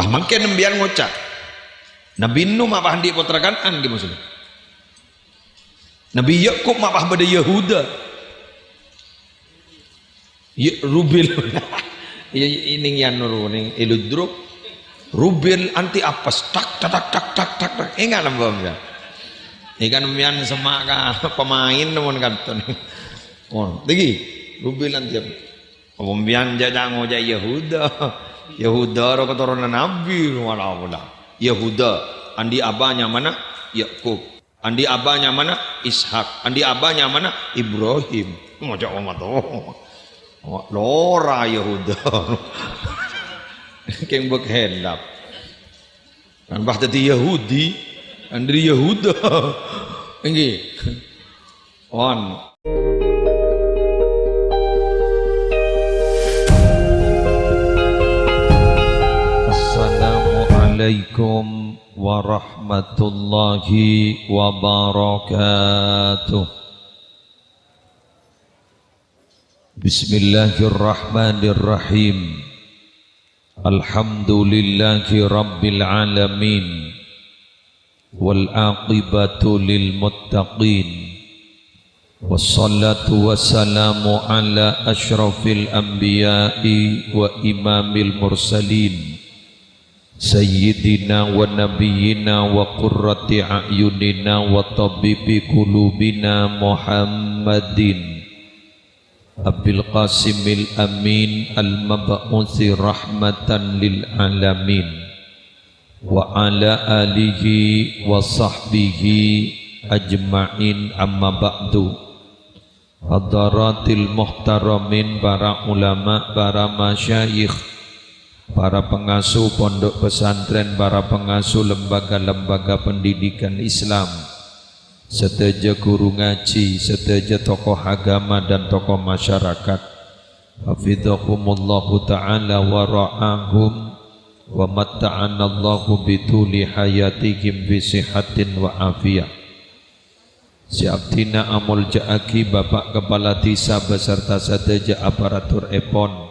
bah mangken nembian ngocak Nabi Nuh mapah handi putra Kan'an gitu maksudnya Nabi Yakub mapah pada Yahuda ya Rubil ya ini yang nuru ning iludruk Rubil anti apes tak ingat lembam ya ikan mian semak pemain namun kanton oh lagi Rubil anti pembian jajang ngojak Yahuda ro keturunan Nabi wala Yahuda andi abahnya mana Yakub andi abahnya mana Ishak andi abahnya mana Ibrahim ngojak omat lora Yahuda keng bekhendap kan bah tadi Yahudi andri Yahuda nggih on Assalamualaikum warahmatullahi wabarakatuh. Bismillahirrahmanirrahim. Alhamdulillahi rabbil alamin. Wal aqibatu lil muttaqin. Wassalatu wassalamu ala asyrafil anbiya'i wa imamil mursalin. Sayyidina wa nabiyyina wa qurrati a'yunina wa tabibi qulubina Muhammadin Abil Qasimil Amin al-mab'uthi rahmatan lil alamin wa ala alihi wa sahbihi ajma'in amma ba'du. Hadaratil muhtaramin, para ulama, para masyayikh, para pengasuh pondok pesantren, para pengasuh lembaga-lembaga pendidikan Islam, seteja guru ngaji, seteja tokoh agama dan tokoh masyarakat, hafidhakumullahu ta'ala wa ra'ahum wa matta'anallahu bituli hayatihim fi sihatin wa afiyah. Siaptina Amul Ja'aki, Bapak Kepala Desa beserta seteja aparatur EPON,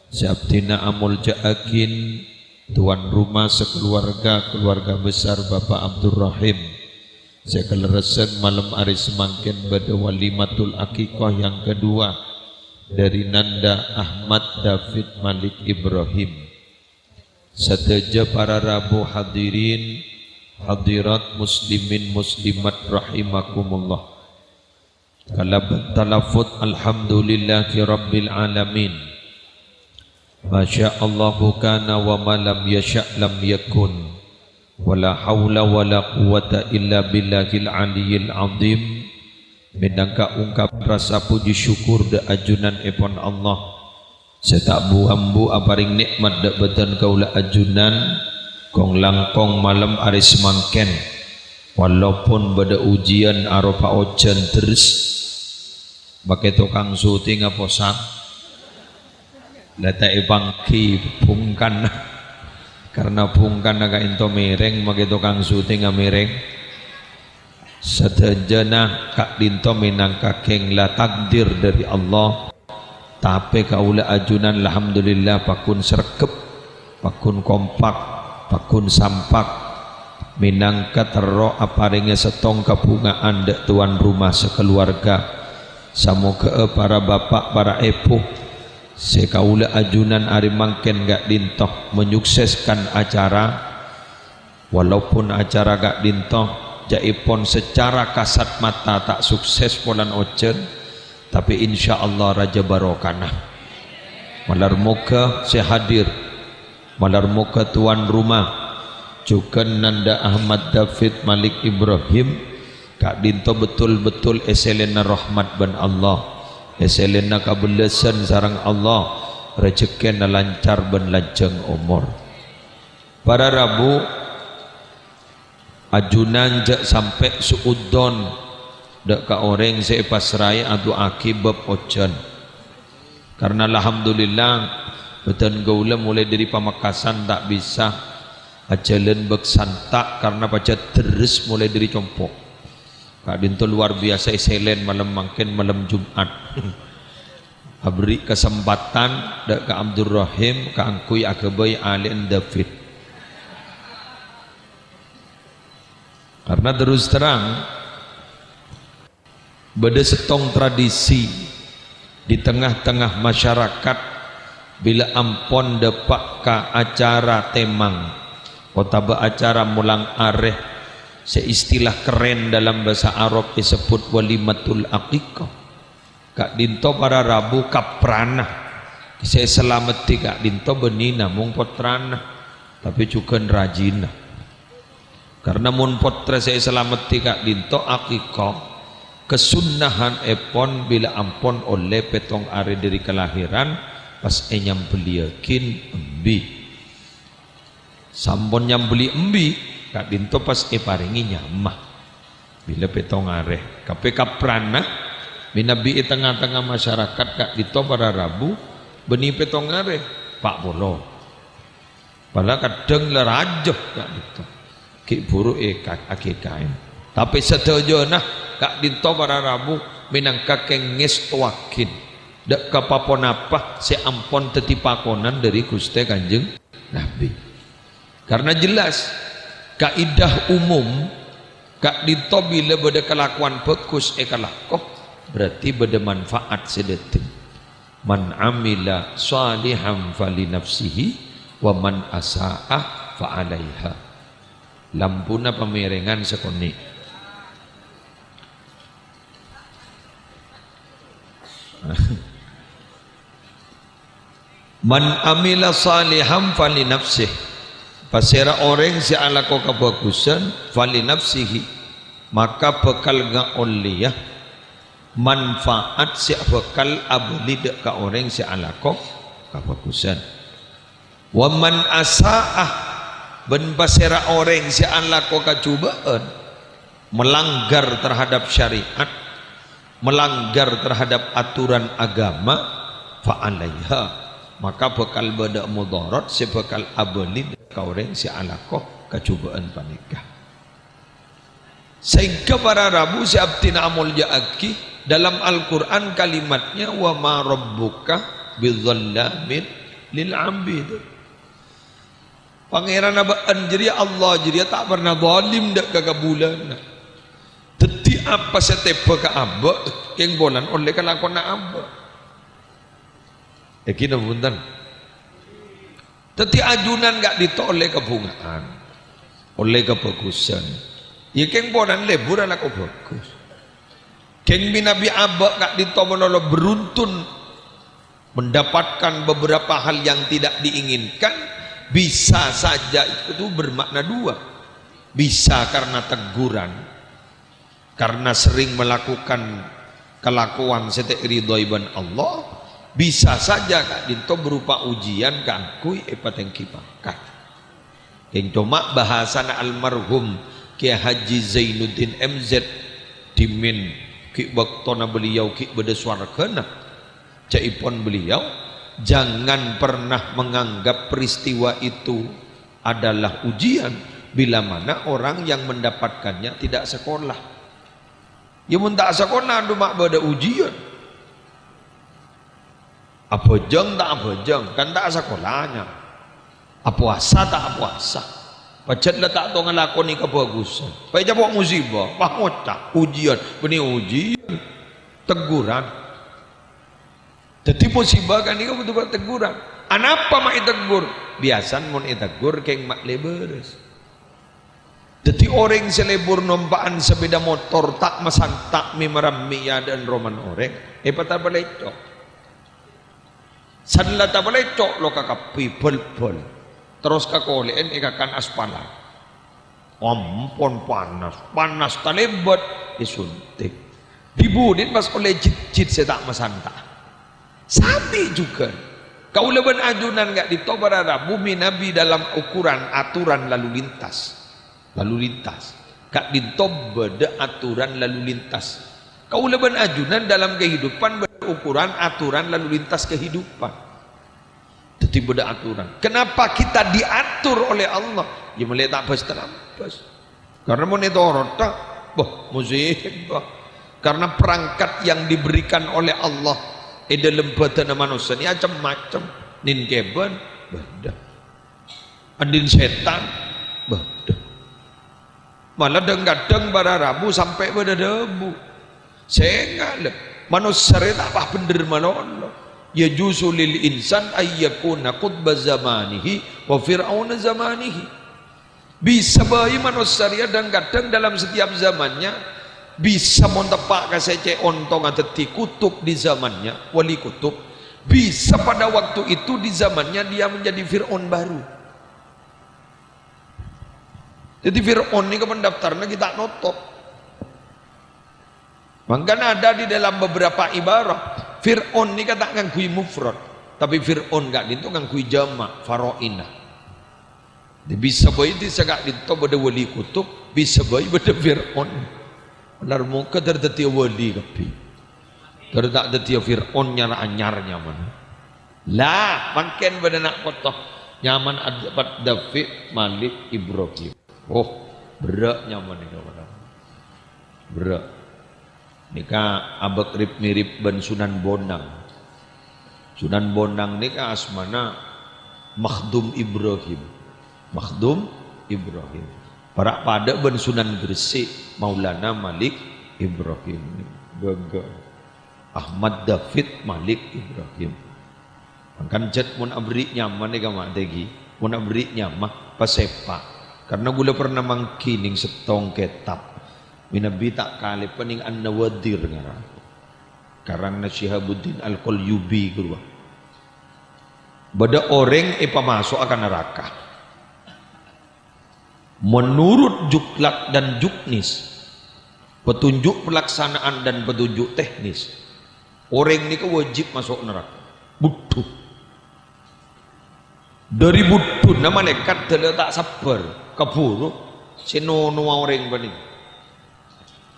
Siaptina Amul Ja'akin, tuan rumah sekeluarga, keluarga besar Bapak Abdurrahim, sekeleresen malam hari semangkin pada walimatul akikoh yang kedua dari Nanda Ahmad David Malik Ibrahim. Seteja para rabu hadirin, hadirat muslimin muslimat rahimakumullah. Kalabat talafut alhamdulillahi rabbil alamin. Masya Allahu kana wa ma lam yasha' lam yakun. Wala hawla wala quwata illa billahil aliyil azim. Minangka ungkap rasa puji syukur de ajunan epon Allah. Setak buambu aparing nikmat de beten kaula ajunan. Kong langkong malam aris mangken. Walaupun beda ujian aropa ojen terus. Pakai tukang syuting apa sak? Letak bangki bungkan karena bungkan agak into mereng maka tukang syuting mereng sedejana kak dinto minangka keng la takdir dari Allah tapi kaula ajunan alhamdulillah pakun serkep pakun kompak pakun sampak minangka tero aparingnya setong kabungaan dek tuan rumah sekeluarga samoga para bapak para epuh sekaula ajunan ari mangken gak dintoh menyukseskan acara walaupun acara gak dintoh jaipon secara kasat mata tak sukses polan ocen tapi insya Allah raja barokana malar muka saya hadir malar muka tuan rumah juga Nanda Ahmad David Malik Ibrahim gak dintoh betul-betul eselena rahmat ban Allah eselena kabelesan sarang Allah rezekina lancar ben lanjeng umur. Para rabu ajunan jak sampai suudon dak ka orang sepasrai adu akibab ojan karena alhamdulillah beten gaula mulai dari Pamekasan tak bisa ajalan bek santak karena baca terus mulai dari Compok. Kak Dinto luar biasa iselen malam mangken malam Jumat. Abri kesempatan dak ka Abdurrahim ka angkui akabai Alin David. Karena terus terang beda setong tradisi di tengah-tengah masyarakat bila ampon depak ka acara temang atau acara mulang areh, seistilah keren dalam bahasa Arab disebut walimatul aqiqah. Kak dinto para Rabu kaprana saya selamati kak dinto benina mung potrana tapi juga rajina. Karena mun potre saya selamati kak dinto akikoh kesunahan epon bila ampon oleh petong are dari kelahiran pas enyam beliakin embi sampon nyam beli embi kak dinto pas paringi nyamah bila petong are kape kaprana binabi tengah-tengah masyarakat kak dinto para Rabu beni petong are pak bolo padahal kadang lerajoh kak dinto ki buru kain tapi setuju nah kak dinto para Rabu minangka kenges tuakin dak kapapon apa si ampon tetipakonan dari Gusti Kanjeng Nabi. Karena jelas kaidah umum kak dinto bila beda kelakuan bagus kalakoh berarti beda manfaat sedetik. Man amila salihan fali nafsihi wa man asa'ah fa alaiha. Lampuna pemiringan sekoni. Man amila salihan fali nafsih. Pasera orang si alako kebagusan fali nafsihi maka bekal nga'oliyah manfaat si bekal abli dek ka orang si alako kebagusan. Wa man asa'ah ben pasera orang si alako kacubaan melanggar terhadap syariat, melanggar terhadap aturan agama fa'alaiha maka bakal bada mudarat si bakal abli ka orang si alako kacubaan panikah. Sehingga para Rabu si abtina amul ja'aki dalam Al-Quran kalimatnya wa ma rabbuka bidzallamin lil abid. Pangeran abaan jadi Allah jadi tak pernah zalim dak kagabulan. Teti apa setepa ka aba keng bolan oleh kalakon na aba. Yakin punten. Teti ajunan gak ditoleh kebungaan. Oleh kebagusan. Ya keng bolan lebur ala ko bagus. Keng binabi aba gak ditoleh beruntun mendapatkan beberapa hal yang tidak diinginkan. Bisa saja itu bermakna dua. Bisa karena teguran, karena sering melakukan kelakuan setek ridhoiban Allah. Bisa saja kak dinto berupa ujian kangkui epateng kipakat. Yang cuma bahasana almarhum Kiai Haji Zainuddin MZ dimin ki waktona beliau ki beda swargana caipon beliau jangan pernah menganggap peristiwa itu adalah ujian bila mana orang yang mendapatkannya tidak sekolah. Ya mun tak sekolah mak bada ujian. Apa jeng tak apa jeng kan tak sekolahnya. Puasa tak puasa. Pacet lah tak tahu ngelakoni kebagusan. Paya jawab musibah, pahota ujian, benih ujian, teguran. Jadi musibah kan ini betul-betul teguran. Anapa mak tegur? Biasan mun tegur keng mak leberes. Jadi orang selebur nombaan sepeda motor tak masantak mimarami dan roman orang. Pata balecok. Sanla ta balecok lo kakapi bol-bol. Terus kakoleen ikakan aspalan. Ampun panas talebat disuntik. Dibudin pas oleh jit-jit saya tak masantak. Sabi juga kau leban ajunan gak ditobara bumi Nabi dalam ukuran aturan lalu lintas gak ditobada aturan lalu lintas. Kau leban ajunan dalam kehidupan berukuran aturan lalu lintas kehidupan. Jadi beda aturan. Kenapa kita diatur oleh Allah? Ya mulai tak pas terampas. Karena monitor tak musik karena perangkat yang diberikan oleh Allah dalam badan manusia ini macam-macam. Nin keban beda, andin setan beda. malah kadang pada Rabu sampai pada debu. Sehingga manusia tak apa bener malolo. Ya jusulil insan ayyakuna qutba zamanihi wa fir'auna zamanihi. Bisa bayi manusia dan kadang dalam setiap zamannya bisa montepak kasece ontong atau kutub di zamannya wali kutub. Bisa pada waktu itu di zamannya dia menjadi Fir'aun baru. Jadi Fir'aun ini pendaftarnya kita notok. Makanya ada di dalam beberapa ibarat Fir'aun ini kata ngangkui mufrad, tapi Fir'aun gak dinto ngangkui jamak faro'ina. Bisa bayi di segak dinto pada wali kutub, bisa bayi pada Fir'aun. Benar muka terdetik wali tapi terdetik Fir'aun nyara anyarnya mana. Lah makin pada nak kotoh nyaman dapat David Malik Ibrahim. Oh, berak nyaman nih kawan. Berak. Nika abek mirip ben Sunan Bonang. Sunan Bonang nika asmana Makhdum Ibrahim. Makhdum Ibrahim. Para pada ben Sunan Gresik Maulana Malik Ibrahim. Gagal. Ahmad David Malik Ibrahim. Kan jet mun abri nyaman nika mak tegi. Mun abri nyamah pasepak. Karena gula pernah mangkining setong kitab minabi tak kali pening an-Nawadir ngarang karang na Syihabuddin Al-Qalyubi gua bada orang masuk akan neraka menurut juklak dan juknis petunjuk pelaksanaan dan petunjuk teknis orang ini wajib masuk neraka butuh dari butuh nama malaikat dia tak sabar keburu sinono orang bani.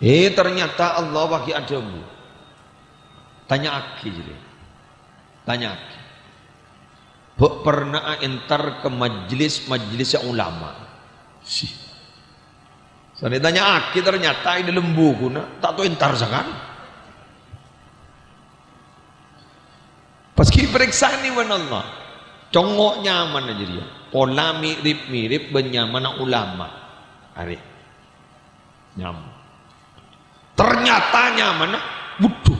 Ternyata Allah bagi adamu. Tanya aki jadi. Tanya aki. Pernah entar ke majelis ulama. Sih. Saya tanya aki ternyata ini lembu guna tak tahu entar sangat. Pas periksa ni mana Allah. Congok nyaman aja dia. Pola mirip benyaman ulama. Ari. Nyaman. Ternyata nyaman butuh.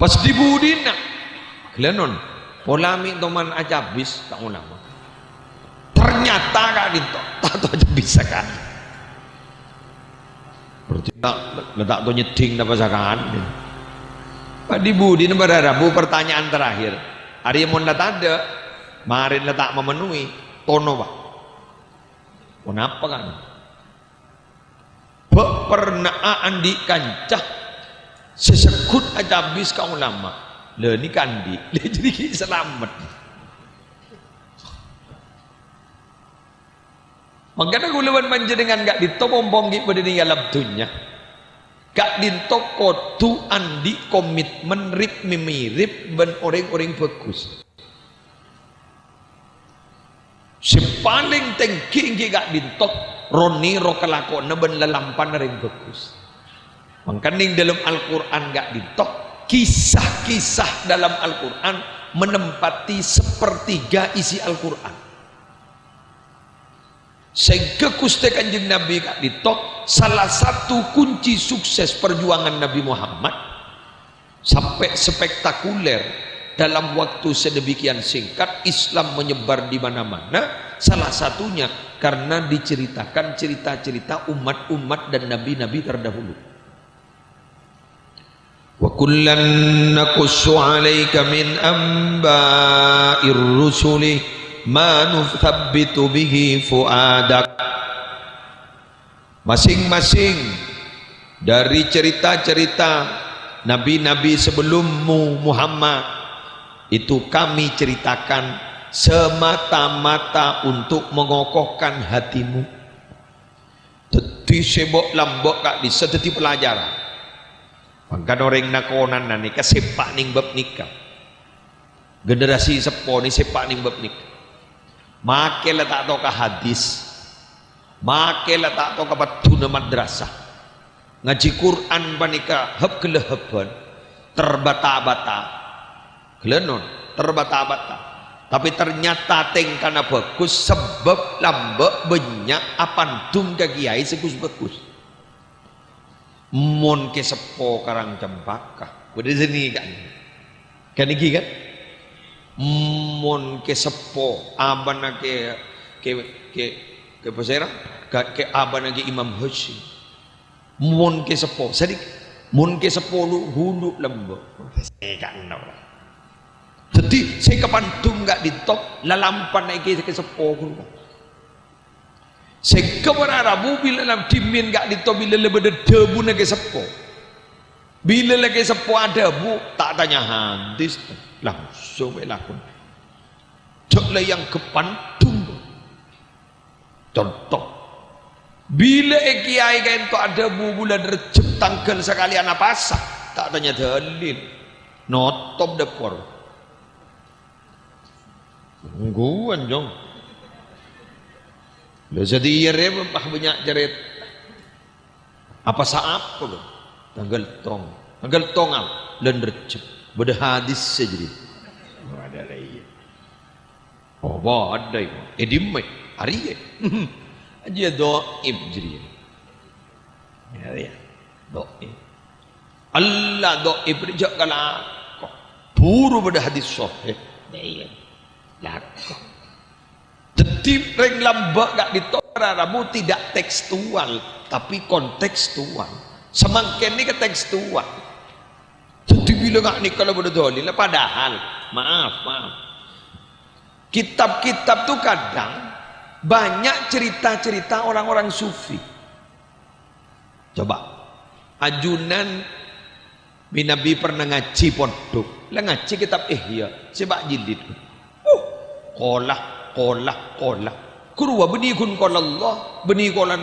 Pas dibudina. Kelenon. Pola teman aja habis tak ulama. Ternyata kak dinto. Tak tahu aja bisa kan. Berarti tak tahu nyeding apa sakan. Pak Dibudi pada Rabu pertanyaan terakhir. Hari yang tak ada, kemarin tak memenuhi, tono pak. Kenapa kan? Pernah andi kancah sesekut aja habis kau ulama. Le ni kandi, le jadi selamat. Makanya gulawan panjenengan gak ditopompong pada dalam dunia. Gak dintoko tu andi komitmen mirip ben orang-orang bagus. Sepaling tinggi gak dintok roni ro kelakon ben lelampan orang bagus. Makanya dalam Al-Quran gak dintok kisah-kisah dalam Al-Quran menempati sepertiga isi Al-Quran. Sehingga Gusti Kanjeng Nabi gak ditok salah satu kunci sukses perjuangan Nabi Muhammad sampai spektakuler dalam waktu sedemikian singkat Islam menyebar di mana-mana salah satunya karena diceritakan cerita-cerita umat-umat dan nabi-nabi terdahulu. Wa kullan naqussu 'alaika min amba'ir rusuli ma nuthabbitu bihi fuadak. Masing-masing dari cerita-cerita nabi-nabi sebelummu Muhammad itu kami ceritakan semata-mata untuk mengokohkan hatimu. Teti sebok lambok kak di seteti pelajaran. Maka orang nakonan nani kesepak ning bab nikah. Generasi sepo ni sepak ning bab nikah. Makelah tak tahu ke hadis, makelah tak tahu ke batuna madrasah, ngaji Quran panika hab keleheban, terbata-bata, kelenon, terbata-bata. Tapi ternyata tengkana bagus sebab lambek banyak apandum ke kiai segus bagus. Mon ke sepo karang cempaka. Beda sini kan. Kan iki kan? Mon ke sepo abana ke pasera ke abana ke Imam Hashim. Mon ke sepo. Jadi mon ke sepo lu hulu lambek. Kan orang. Jadi saya kepandung nggak ditop lalampan naik ke sepo guru. Saya keberarabu bila lam dimin nggak ditop bila lebih debu naik sepo. Bila lagi sepo ada bu tak tanya hadis langsung belakun. Coklah yang kepandung. Contoh. Bila kiai kan tu ada bu bulan Rejab tanggal sekali anak pasang tak tanya dalil. Notop depor. Ngguan jong. Lo jadi yere banyak jerit. Apa saat apa? Tanggal tong al dan Rejab. Beda hadis saja. Ada lagi. Oh, ada itu. Edimai hari ya. Aja doib jadi. Ya, doib. Allah doib rejak kala. Puru beda hadis sahih. Ya. Lakon. Jadi reng lambak gak ditoraramu tidak tekstual tapi kontekstual. Semakin ini ke tekstual. Jadi bila gak nikah lah berdolil padahal maaf. Kitab-kitab tuh kadang banyak cerita-cerita orang-orang sufi. Coba ajunan Nabi pernah ngaji pondok. Lah ngaji kitab Ihya sebab jilid. Kolah kurwa benih kun kola Allah benih kola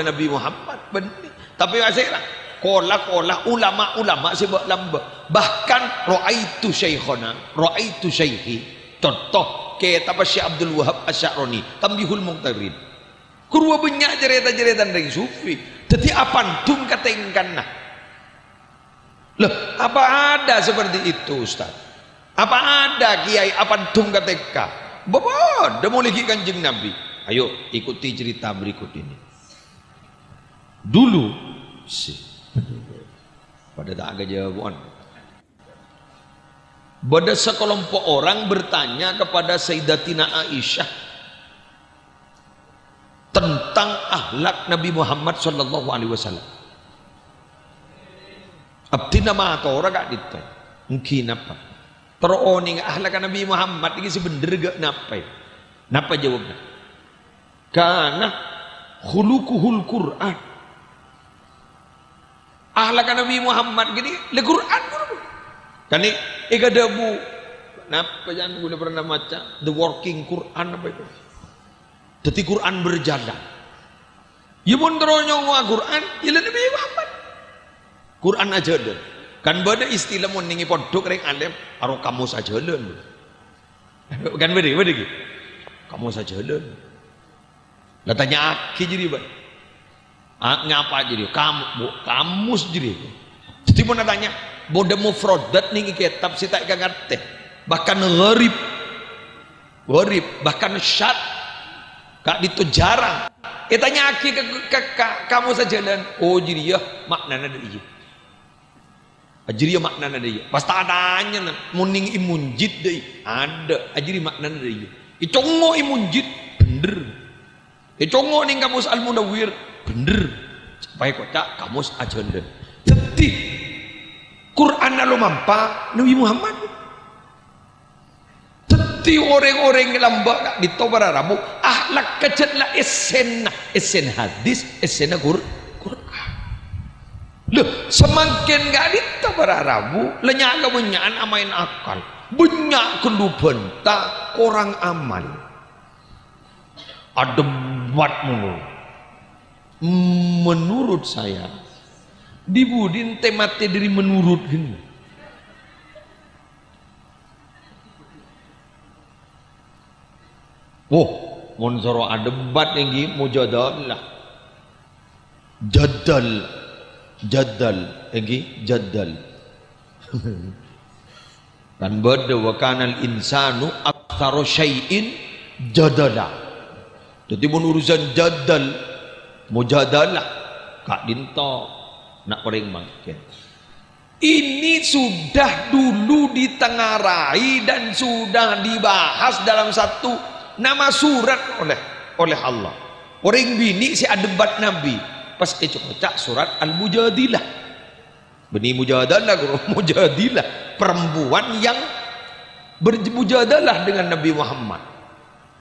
Nabi Muhammad benih. Tapi asyiklah kolah ulama sebab lamba bahkan ra'aitu syaihi contoh kitab Syekh Abdul Wahab Asy'arani Tambihul Muqtarin kurwa banyak cerita-cerita dari sufi. Jadi apa antum katengkan nah loh apa ada seperti itu Ustaz? Apa ada kiai apa antum kateka? Bapak, dah mulai Kanjeng Nabi. Ayo ikuti cerita berikut ini. Dulu pada tak ada jawaban. Pada sekelompok orang bertanya kepada Sayyidatina Aisyah tentang akhlak Nabi Muhammad sallallahu alaihi wasallam. Abdina ma tora gak ditanya. Mungkin apa? Teroning ahlak Nabi Muhammad ini sebenernya napa? Napa jawabnya? Karena khuluquhul Quran. Ahlak Nabi Muhammad gini le Quran. Kan ini ada bu. Napa jangan boleh pernah baca The Working Quran apa itu? Jadi Quran berjalan. Ya mun teronyong Quran, ya Nabi Muhammad. Quran aja deh. Kan beda istilah mun ningi pondok reng alim aro kamu saja leun. Kan beda gitu. Kamu saja leun. Lah tanya aki jadi ba. Ngapa jadi? Kamu jadi. Jadi mun tanya, boda mufradat ningi kitab sita ka ngerti. Bahkan gharib. Bahkan syad. Kak itu jarang. Tanya aki ke kamu saja leun. Oh jadi ya maknana deui. Ajri maknana deui. Pas tadanya muning imunjid deui. Ada ajri maknana deui. Icongo imunjid bener. Icongo ning kamus Al Munawwir bener. Supaya kocak kamus ajanda. Jadi Quran lo mampa Nabi Muhammad. Jadi orang-orang lambak gak ditobararamu akhlak kecetlah esen hadis esen Quran. Loh, semakin gak ditobararamu lenyak kebanyakan amain akal. Banyak keluban tak orang amal. Ada buatmu. Menurut saya dibudin temate dari menurut gini. Oh, monsoro ada debat yang gini mujadalah. Jadal yang gini jadal. Dan beda wa kanal insanu aktsara syai'in jadala. Jadi mun urusan jadal mujadalah kak dinto nak paling makin. Ini sudah dulu ditengarai dan sudah dibahas dalam satu nama surat oleh Allah. Orang bini si adebat Nabi pas cocok surat Al-Mujadilah. Beni mujadalah, mujadilah, perempuan yang bermujadalah dengan Nabi Muhammad.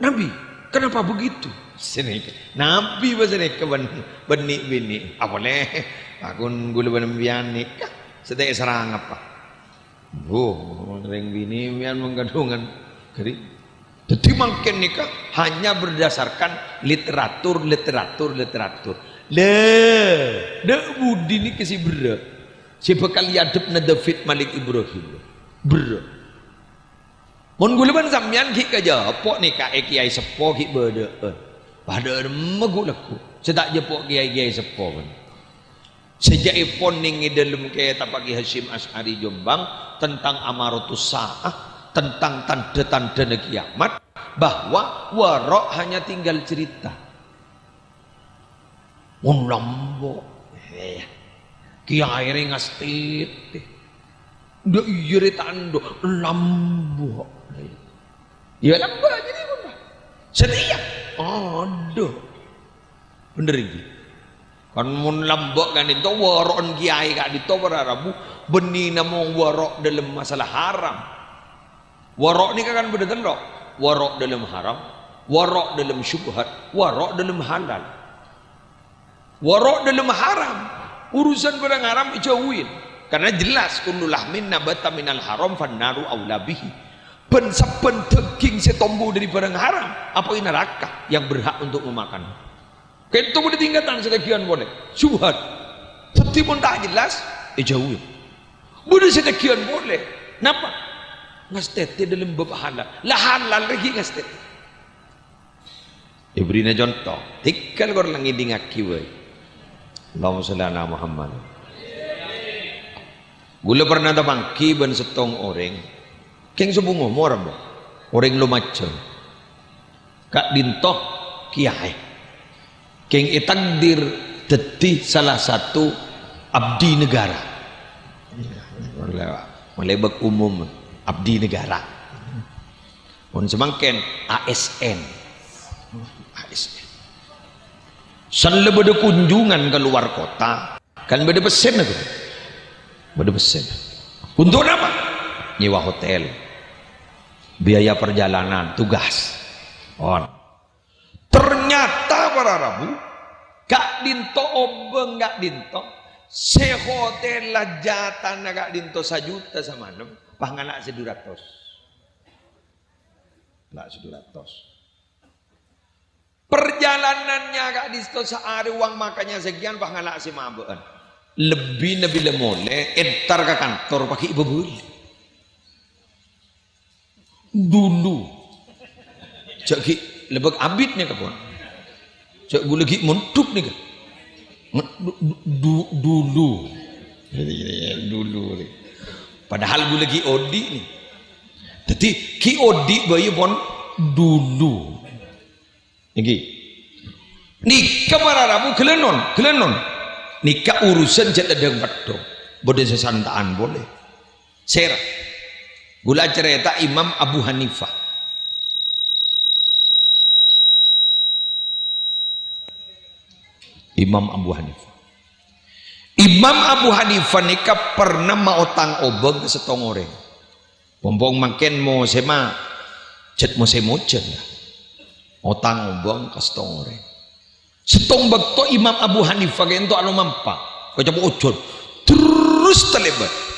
Nabi, kenapa begitu? Sini, Nabi bahasa ke beni bini. Apa leh? Aku gula benembian nikah. Sedek serang apa? Orang bini bian menggadungan keri. Jadi makin nikah hanya berdasarkan literatur. Dek budi ni kesi berat. Siapa kali adep na David Malik Ibrahim berat. Mun gulaban sampean ki kaja pok ni ka kiai sepo ki bede. Pada megulaku. Sedak je pok kiai sepo kan. Sejak ipon ning dalam kaya tapaki Hashim Asy'ari Jombang tentang amaratus saah, tentang tanda-tanda kiamat, bahwa warok hanya tinggal cerita. Mun lambok. Kiai ngastit. Ndak iya tando lambok. Ya lambok jadi apa? Setia. Aduh. Bener iki. Kan mun lambok kan itu warok kiai kak dito Rabu beni namong warok dalam masalah haram. Warok ni kan beda tendo. Warok dalam haram, warok dalam syubhat, warok dalam halal. Warok dalam haram, urusan barang haram dijauhin. Karena jelas kullu lahmin nabata minal haram fannaru aula bihi. Ben saben daging setombo dari barang haram, apa ini neraka yang berhak untuk memakan. Kayak itu boleh tingkatan sedagian boleh. Syubhat. Tapi pun tak jelas, dijauhin. Boleh sedagian boleh. Kenapa? Ngastete dalam bab halal. Lah halal lagi ngastete. Ibrina contoh. Tikal kor langi dingaki wae. Allahumma shalli ala Muhammad. Gula pernah tabang kiban setong orang. Keng subung umur mo. Orang lumacon. Kak dintok kiai. Keng itagdir dadi salah satu abdi negara. Melebak umum abdi negara. Mun semangken ASN. ASN. Sanle beda kunjungan ke luar kota, kan beda pesen aku. Beda pesen. Untuk apa? Nyewa hotel. Biaya perjalanan, tugas. On. Ternyata para Rabu, Kak Dinto obeng Kak Dinto, se hotel lah jatan Kak Dinto 1 juta sama 6, panganak 200. Lah 200. Perjalanannya Kak Dinto sehari uang makannya sekian panganak si mabaan. Lebih nabi lemole entar ke kantor pakai ibu beli. Dulu. Jadi lebih abidnya kapon. Cak gue lagi mentuk nih kan. Dulu. Padahal gue lagi odi nih. Jadi ki odi bayi pon dulu. Niki. Nikah para Rabu kelenon. Nikah urusan jat ada betul. Boleh sesantaan boleh. Serah. Gula cerita Imam Abu Hanifah. Imam Abu Hanifah. Imam Abu Hanifah nikah pernah mau tang obeng setong orang. Pompong makin mau sema cet mau semojen ya. Otang obeng ke setong orang. Setong bakto Imam Abu Hanifah kento anu mampa. Kau coba ucur terus terlibat.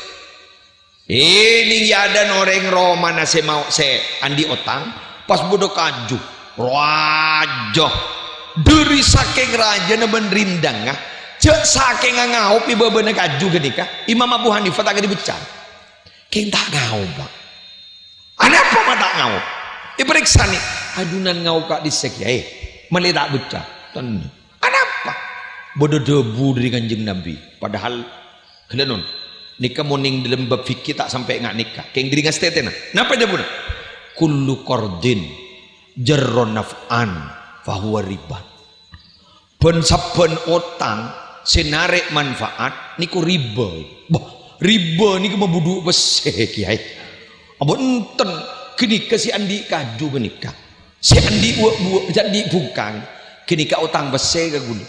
Ini ada orang Roma nase mau se andi otang pas bodoh kaju raja dari saking raja na benrindang ah cek saking ngau pi bebeuna kaju ketika Imam Abu Hanifah tak dibecar keng tak ngau pak ada apa mata ngau diperiksa nih adunan ngau kak disek ya meli tak becar ten ada apa bodoh debu dari kanjeng Nabi padahal kelenon nikah moning dalam bab fikih tak sampai ngak nikah keng diri ngas tetena napa aja buna kullu qardin jarron naf'an fahuwa riba ben saben otang senarek manfaat niku riba bah riba niku membuduk beseh kiai abon enten kini si andi kaju menikah si andi buat jadi bukan kini ka utang beseh ke gula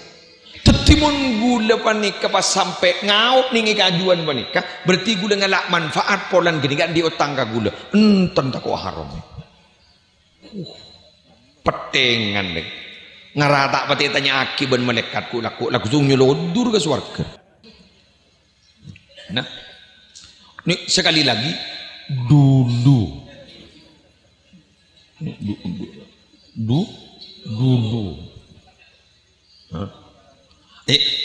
tetimun gula panika pas sampai ngaut ningi kajuan panika berarti gula ngalak manfaat polan gini kan di utang ka gula enten tak kok haram petengan deh ngarata pati tanya aki ben malaikat ku laku sung nyolodur ke surga nah ini sekali lagi dulu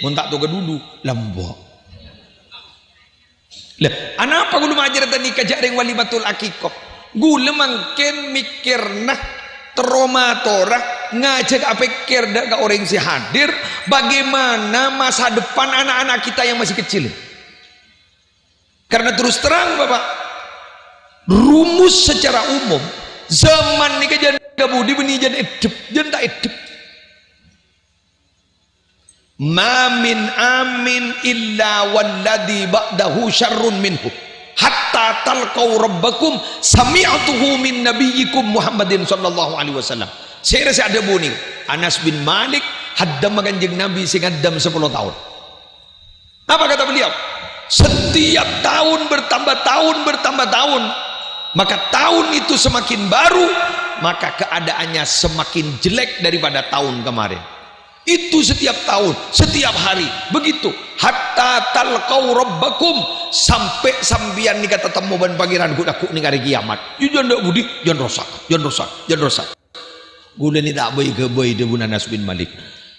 mun tak tuh dulu lambok lah anapa gula majar tadi kajaring walimatul akikah gula mangken mikirna tromatora ngajak pikir dak orang si hadir bagaimana masa depan anak-anak kita yang masih kecil karena terus terang Bapak rumus secara umum zaman ni kajian budi beni jan edep jan tak edep ma min amin illa walladhi ba'dahu syarrun minhu hatta talqau rabbakum sami'tuhu min nabiyyikum Muhammadin sallallahu alaihi wasallam saya rasa ada buni Anas bin Malik haddam kanjeng Nabi sing haddam 10 tahun apa kata beliau setiap tahun bertambah tahun maka tahun itu semakin baru maka keadaannya semakin jelek daripada tahun kemarin itu setiap tahun setiap hari begitu hatta talqau rabbakum sampai sambian nika ketemu ban pangeran gudaku ning hari kiamat jangan ndak budi jangan rosak gula ni tak baik ke baik debun Anas bin Malik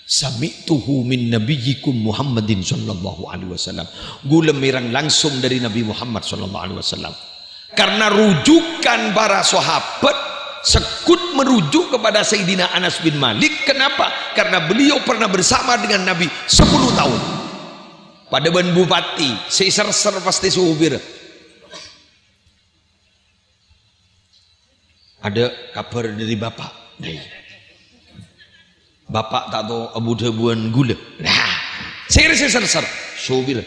sami'tuhu min nabiyyikum Muhammadin sallallahu alaihi wasallam gula mirang langsung dari Nabi Muhammad sallallahu alaihi wasallam karena rujukan para sahabat sekut merujuk kepada Sayyidina Anas bin Malik kenapa? Karena beliau pernah bersama dengan Nabi 10 tahun pada ban bupati ser pasti subir ada kabar dari bapak bapak tak tahu abu debuan gula nah ser subir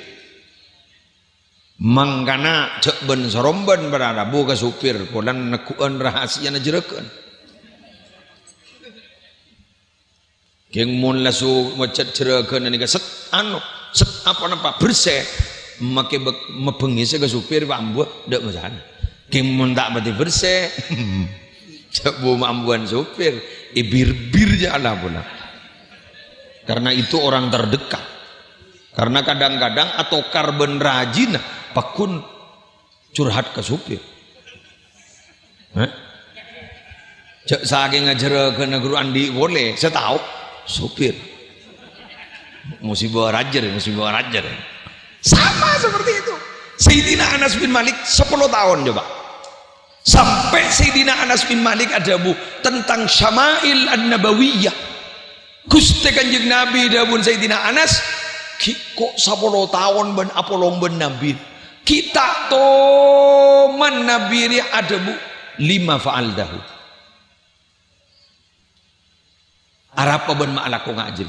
mangkana cek ben soromban berada boga supir polan nekuan rahasia najerakan geng mun lasu macet jerakan nika set apa bersih make mebengi ke supir pambuh ndak masalah geng mun tak berarti bersih cek bu mambuan supir bir jala pula karena itu orang terdekat karena kadang-kadang atau karbon rajin pakun curhat ke supir cek saking ngajar ke negeri andi boleh saya tahu supir musibah rajar sama seperti itu Sayyidina Anas bin Malik 10 tahun coba sampai Sayyidina Anas bin Malik ada bu tentang Syama'il an-Nabawiyah Gusti Kanjeng Nabi dawun Sayyidina Anas kok 10 tahun ben apolong ben Nabi kita toman Nabi ini ada bu 5 fa'aldahu Arab ben ma'alako ngajil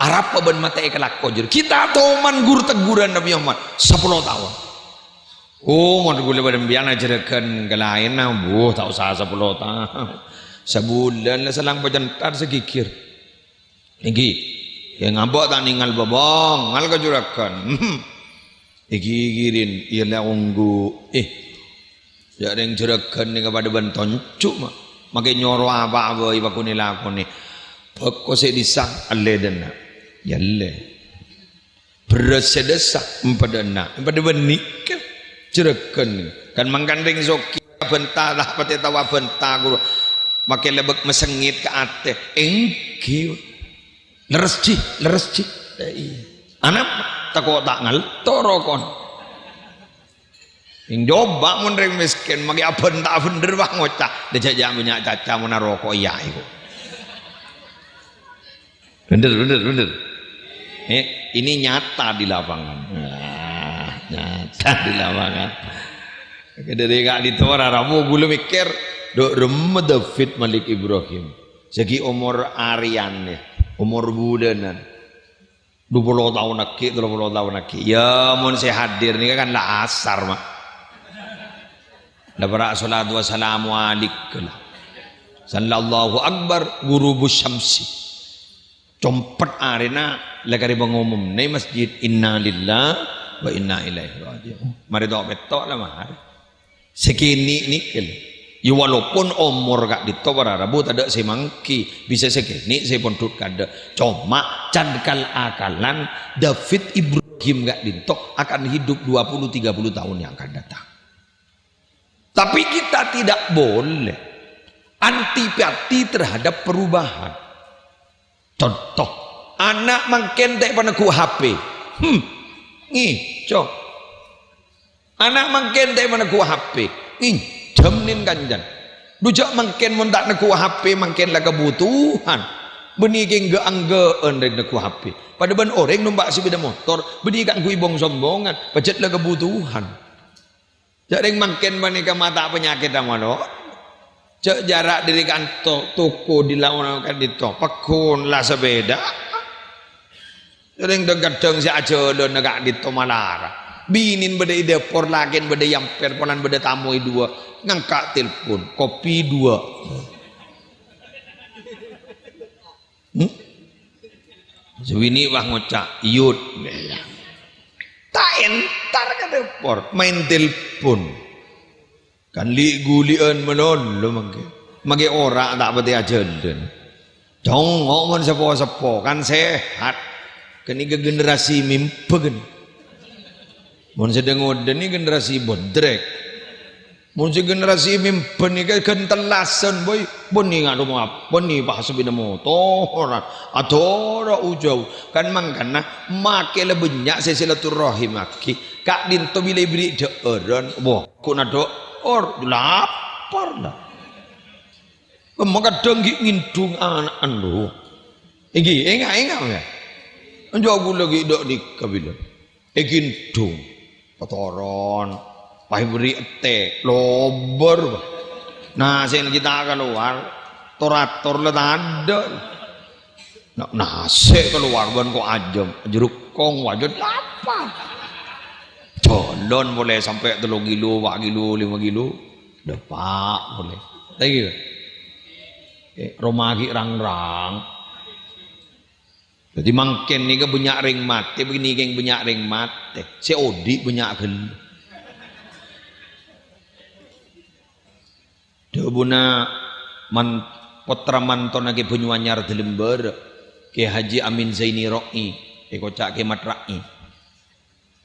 Arab ben mata ikalako jir kita toman gur teguran Nabi Muhammad 10 tahun oh mau gula badan biana jerakan kelain na bu tak usah 10 tahun sebulan lah selang pajantar segikir iki yang ngambok tak ningal babong ngal kejurakan iki girin ialah unggu ya yang jurakan ni kepada banton cuk mak makai nyoro apa iba kuni lakoni pokok saya disang alle dana yalle beras sedesa empadana empada benik jurakan kan mangkandeng zoki bentah lah pati tawa bentah guru makai lebek mesengit ke ate engki leres cik anak tak kok tak ngal torokon yang coba mun reng miskin magi aben tak bener bang ngocak dejak banyak caca mun rokok iya iku bener ini nyata di lapangan nyata di lapangan. Dari kak ditora ramu gula mikir dok remet David Malik Ibrahim segi umur Arian ya umur budanan 20 tahun lagi 30 tahun lagi ya mun saya hadir nih kan lah asar mak la salatu wassalamu alaikum sallallahu akbar gurubus syamsi compet arena lagari pengumum nih masjid inna lillah wa inna ilaihi raji'un mari tok betok lah mari segini nikel ya walaupun umur kak dito para rabu tak ada semangki bisa segini saya pun tut kada cuma candkal akalan David Ibrahim kak dito akan hidup 20-30 tahun yang akan datang tapi kita tidak boleh antipati terhadap perubahan contoh anak makin tak pernah ku HP cok anak makin tak pernah ku HP jamin kanjan dujak makin mendak nak ku HP makin lah kebutuhan benih ke anggaan dari nak ku HP pada ban orang nombak si beda motor benih kan ku ibong sombongan pacet lah kebutuhan jadi makin bani ke mata penyakit sama lo cek jarak dari kantor toko di lawan kan di top pakun lah sebeda jadi gadang si aja lo negak di tomalara binin beda depor lagi beda yang perponan beda tamu dua ngangkat telepon kopi dua Sewini wah ngocak yud tak entar ke depor main telepon kan li gulian menon lo mage orang tak beti aja den jongok mon sepo kan sehat kini ke generasi mimpen mun sedang ngoden ni generasi bodrek mun generasi mimpen ni kan telasan boy boni ngadu maaf boni bahasa bina motor atau ujau kan mangkana make le banyak silaturahim aki kak dinto bila beri deeran boh kuna do or lapar dah maka dengki ngindung anak anu iki enggak ya anjo lagi dok di kabilan ngindung kotoran pahi beri ete lober nah sen kita keluar torator le ada nak nase keluar ban kok ajem jeruk kong wajud apa jalan boleh sampai 3 kilo 4 kilo 5 kilo depak boleh tadi romagi rang-rang jadi mangken ni ke banyak ring mati begini geng banyak ring mati si odi banyak gel debuna man potra manton lagi penyuanyar delember ke Haji Amin Zaini Ro'i kocak ke Matrai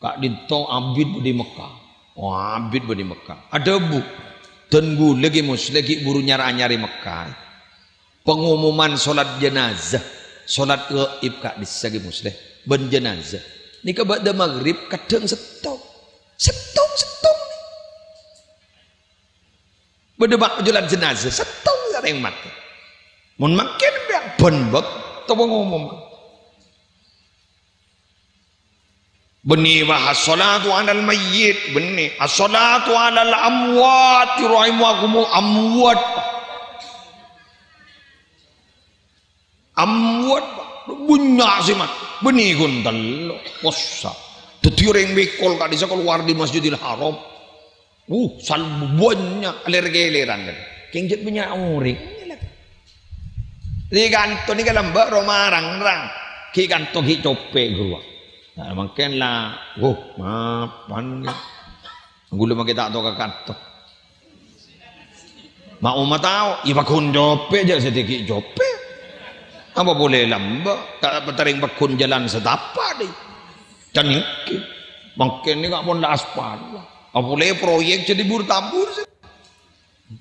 kak dinto abid di Mekah abid di Mekah ada bu tenggu lagi lagi buru nyari Mekah pengumuman solat jenazah solat gaib kak disagi musleh ben jenazah ni ke ba'da maghrib kadang setong berdebak jalan jenazah setong ada yang mati mun makin biar benbek tu pengumuman beni wa as-salatu 'alal mayyit beni as-salatu 'alal amwat rahimakumul amwat bunyak sih mat beni guntal posa dadi orang bekol kak disa keluar di Masjidil Haram salbunya alergi-aleran kan kengjet punya orang di kanto ni kalamba romarang-rang ki kanto ki cope gua nah makin lah maafan gula makita to ka kanto mau matao iba kun cope aja sedikit cope apa boleh lamba tak petering bakun jalan setapa deh dan ini makin ni kak pun dah aspal apa boleh proyek jadi tabur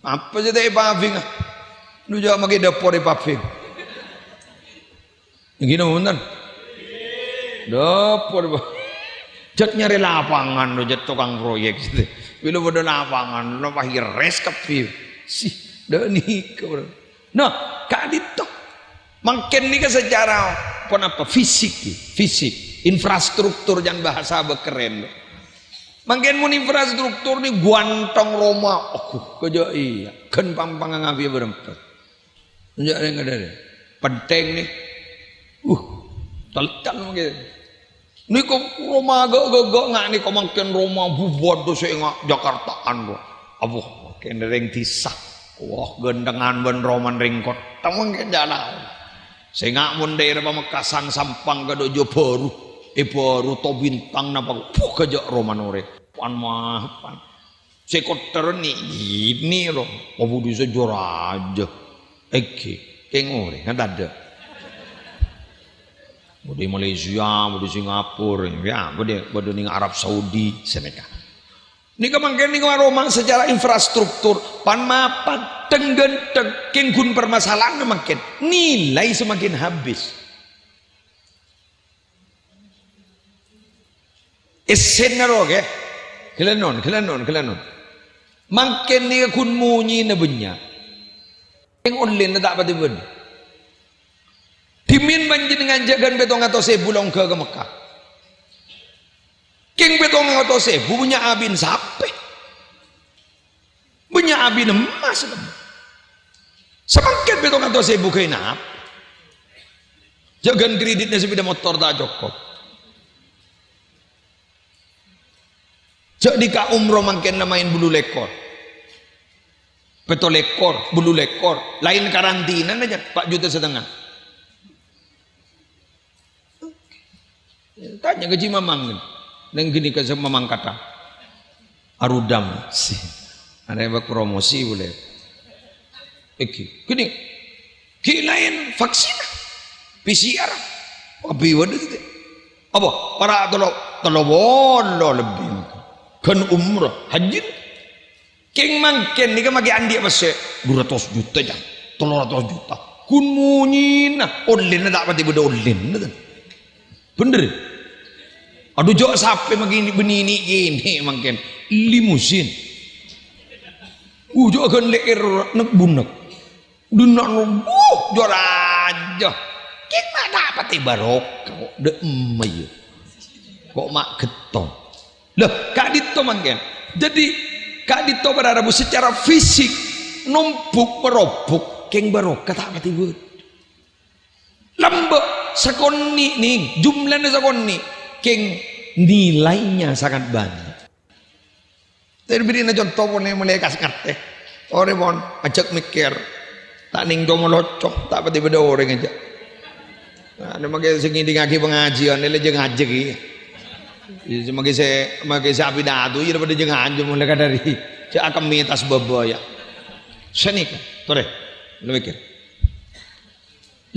apa saja tak paving lu jangan pakai dapur di paving gini benar dapur jat nyari lapangan lu jat tukang proyek gitu bila pada lapangan lu pahir res kapi sih dah nikah nah kak dito makin ni ke secara apa fisik infrastruktur yang bahasa bekeren Mangken mun infrastruktur ni guantong Roma. Oh, kerja iya. Kan pampang ngapi berempat. Enggak ada. Penting nih. Teltan mangken. Ni kok Roma gak ngak ni kok mangken Roma bubar dosa ngak Jakartaan kok. Abuh, mangken ring disah. Wah, gendengan ben Roman ring kota mangken jalan. Sing ngak mun daerah Pamekasan Sampang kadojo baru. Baru to bintang napa kejak Romanore pan mah pan sekoter ni ini ro obu di sejora aja keng ore kan ada di Malaysia di Singapura ya bode ning Arab Saudi seneka ni kamangken ning Roma secara infrastruktur pan mapan tenggen keng gun permasalahan makin nilai semakin habis. Esenero ke kelanon mangken ni kun munyi na benya yang online na dapat dibun dimin banjin nganjagan betong atau sebulong ke Mekah keng betong atau sebu punya abin sape punya abin emas semakin betong atau sebu kain apa jagan kreditnya sepeda motor tak cukup. Jadi ka umroh mangken namain bulu lekor. Betul lekor, bulu lekor. Lain karantina aja 4,5 juta. Tanya gaji mamang. Neng gini ke mamang kata. Arudam sih. Ada yang promosi boleh. Gini. Lain vaksin. PCR. Abi waduh itu. Apa? Para tolong lebih. Kan umrah haji keng mangken ni kan magi andi apa se 200 juta jang 300 juta kun munyina online na dapat ibu online na bener aduh jauh sampai begini benini gini mangken limusin jauh kan leer nak bunak dunak jauh aja keng mana dapat barok kok de emay kok mak getong. Loh, Kak Dito mangken. Jadi Kak Dito berarabu secara fisik numpuk merobuk keng barokah tak mati buat. Lambek sakonni nih jumlahnya sakonni keng nilainya sangat banyak. Terberi na contoh pun yang mulai kasih ngerti. Orang pun ajak mikir tak ning do melocok tak mati beda orang aja. Nah, makai segi ngaki pengajian ele jeung ngajek iki. Magi saya pidato iya daripada jangan aja mulai dari saya akan minta sebab ya seni kan tore lu mikir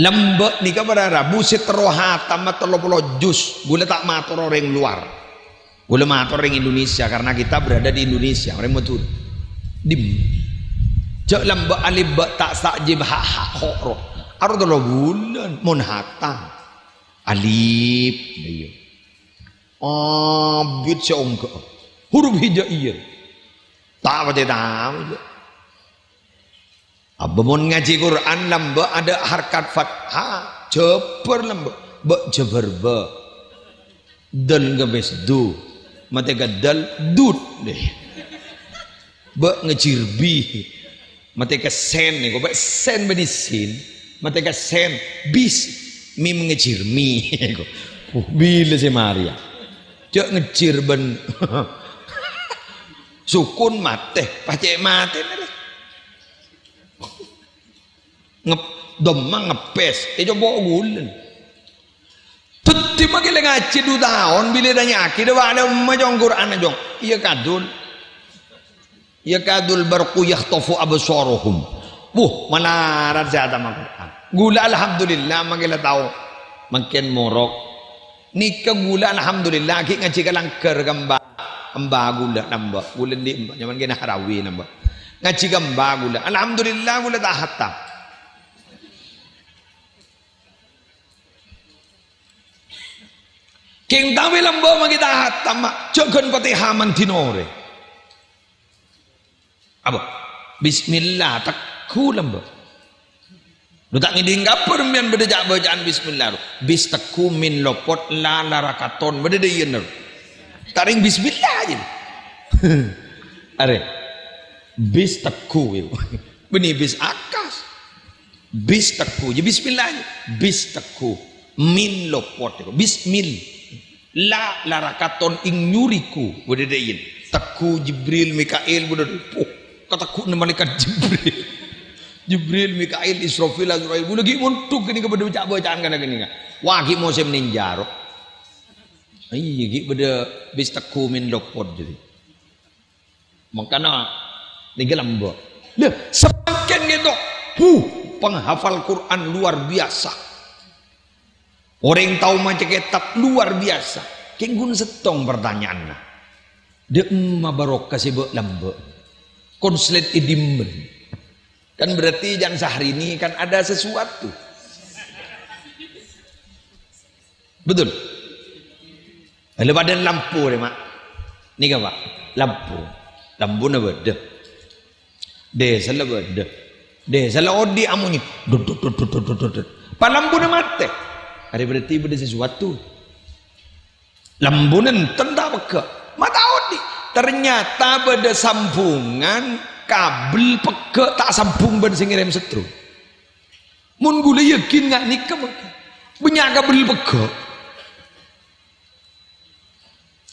lembek nika berara buset terohata matelo jus boleh tak matur orang luar boleh matur orang Indonesia karena kita berada di Indonesia orang betul dim jak lembek alibak tak sakjib hak hok aru telo bulan mun hata alif dia abid seongga huruf hijaiyah tak apa tahu abamon ngaji Quran lamba ada harkat fathah jeber lamba ba jeber ba dal ngebes du mate gadal dud deh ba ngejir bi mate ka sen nih kok sen benisin mate ka sen bis mim ngejir mi bila si Maria cek ngejir ben sukun mate pacek mate domang ngepes coba gulen tuti magi ngaji 2 tahun bila dah nyaki dah ada majong Quran jong iya kadul barqu yakhtafu absaruhum mana rajada Quran gula alhamdulillah magi la tahu makin morok nikah gula alhamdulillah ki ngaji kalangker gamba gula nambah gula di nyaman kena harawi nambah ngaji gamba gula alhamdulillah gula tak hatta king tawi lembo magi tak hatta mak jogon kote haman dinore apa bismillah takku lembo lu tak ngiding kapur mian beda bacaan bismillah bis teku min lopot la larakaton beda de yener taring bismillah aja Are bis teku itu. Benih bis akas. Bis teku. Ya bismillah. Bis teku. Min lopot itu. Bismil. La larakaton ing nyuriku. Bededain. Teku Jibril Mikail bededain. Kataku malaikat Jibril. Jibril Mikail Israfil Azrail. Lagi untuk gini kepada bacaan kana gini. Wah ki mau saya meninjaro. Iya ki beda bis teku min lopot jadi. Makanya tiga lambok. Lah semakin gitu. Penghafal Quran luar biasa. Orang tahu macam kitab luar biasa. Kenggun setong pertanyaannya. Dia barokah sih bek lambok. Konslet idim. Kan berarti jangan sehari ini kan ada sesuatu. Betul. Lepas ada lampu deh mak. Ni kan pak lampu. Lampu na beda. Desa lah beda. Desa lah odi amunya. Pak lampu na mate. Ada berarti beda sesuatu. Lampu na tenda beka. Mata odi. Ternyata beda sambungan kabel peke tak sambung ben sing ngirim setrum. Mun gula yakin ngak nikah banyak kabel peke.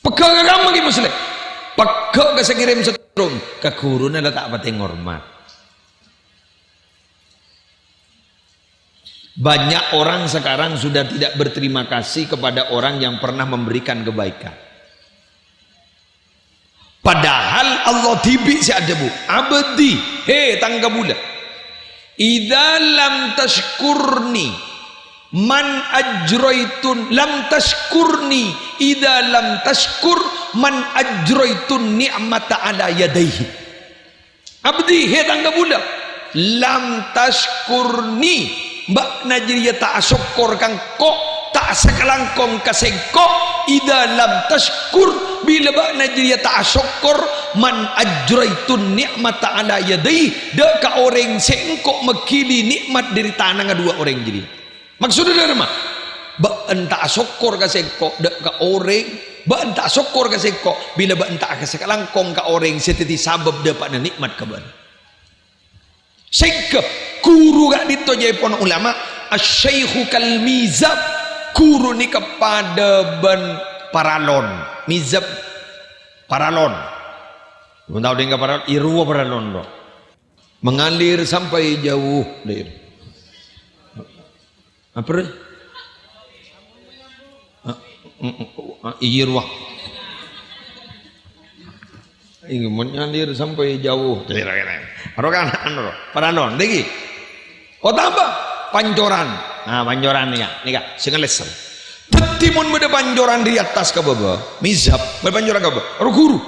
Peke kamu ki muslim. Peke ke sing ngirim setrum ke gurune lah tak pati ngormat. Banyak orang sekarang sudah tidak berterima kasih kepada orang yang pernah memberikan kebaikan. Padahal Allah tibi si ada bu abdi tangga bulan idza lam tashkurni man ajraitun lam tashkurni idza lam tashkur man ajraitun ni'mata ala yadaihi abdi tangga bulan lam tashkurni mbak najriya tak syukur kang kok tak sekelangkong kasengko idza lam tashkur bila bak najriya tak syukur man ajraitun ni'mata ala yadai dak ka orang sengkok mekili nikmat dari tanah dua orang jadi maksudnya dari mana bak entak syukur ka sengkok dak ka orang bak entak syukur ka sengkok bila bak entak ka sekelangkong ka orang seteti sabab dapat nikmat ka ban sengkok guru gak ditojai pon ulama asy-syaikhu kal mizab guru ni kepada ban paralon mizab paralon tahu dengan paralon irwa paralon loh mengalir sampai jauh lir apa irwa ingin mengalir sampai jauh paralon lagi kau tambah pancoran pancoran nih kak sengelesel timun beda pancoran di atas ke bawah mizab berpancoran ke bawah guru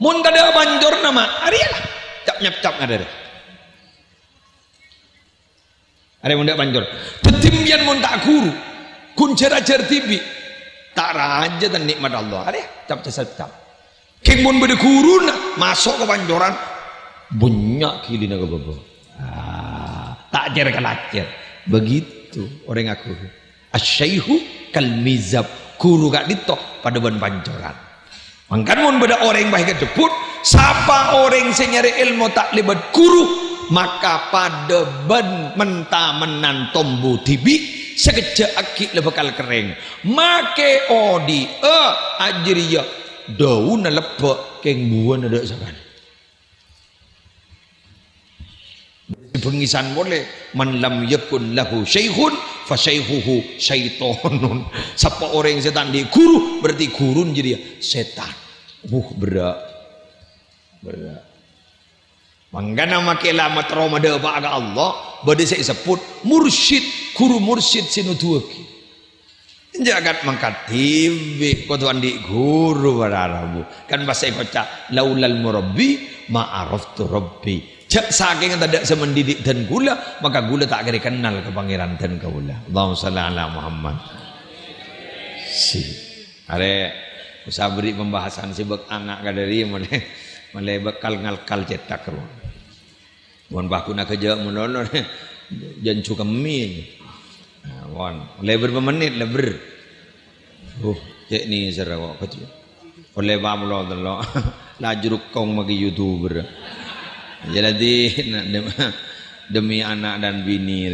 mun kada pancor nama arialah cap nyap cap ada mun dak pancor tetimbian mun tak guru kun ajar tibi tak raja dan nikmat Allah ada cap cap king mun beda guru masuk ke pancoran bunyak kilina ke bawah tak ajar kalajar begitu orang aku asy-syaikhu kal mizab guru gak ditok pada ban pancoran mangkan mun beda orang baik jeput siapa orang sing nyari ilmu tak libat guru maka pada ban menta menan tombu tibi sekejap akik le bakal kering make odi ajriya daun lebek keng buan ada saban pengisan boleh man lam yakun lahu syaikhun fa syaikhuhu syaitonun siapa orang yang setan di guru berarti gurun jadi setan berat mangana make lama traumada ba Allah bade saya sebut mursyid guru mursyid sinutuaki jagat mangkatibi ko tuan di guru bararabu kan bahasa kocak laulal murabbi ma'araftu rabbi jak saking tidak semendidik dan gula maka gula tak kira kenal ke pangeran dan gula Allahumma shalli ala Muhammad are usah beri pembahasan sibuk anak kadari mulai bekal ngalkal cetak ruang wan bakuna kerja menolong jan cukemi wan mulai bermenit leber cek ni sarawak kecil oleh ba mulo lajruk kong magi youtuber. Jadi demi anak dan bini.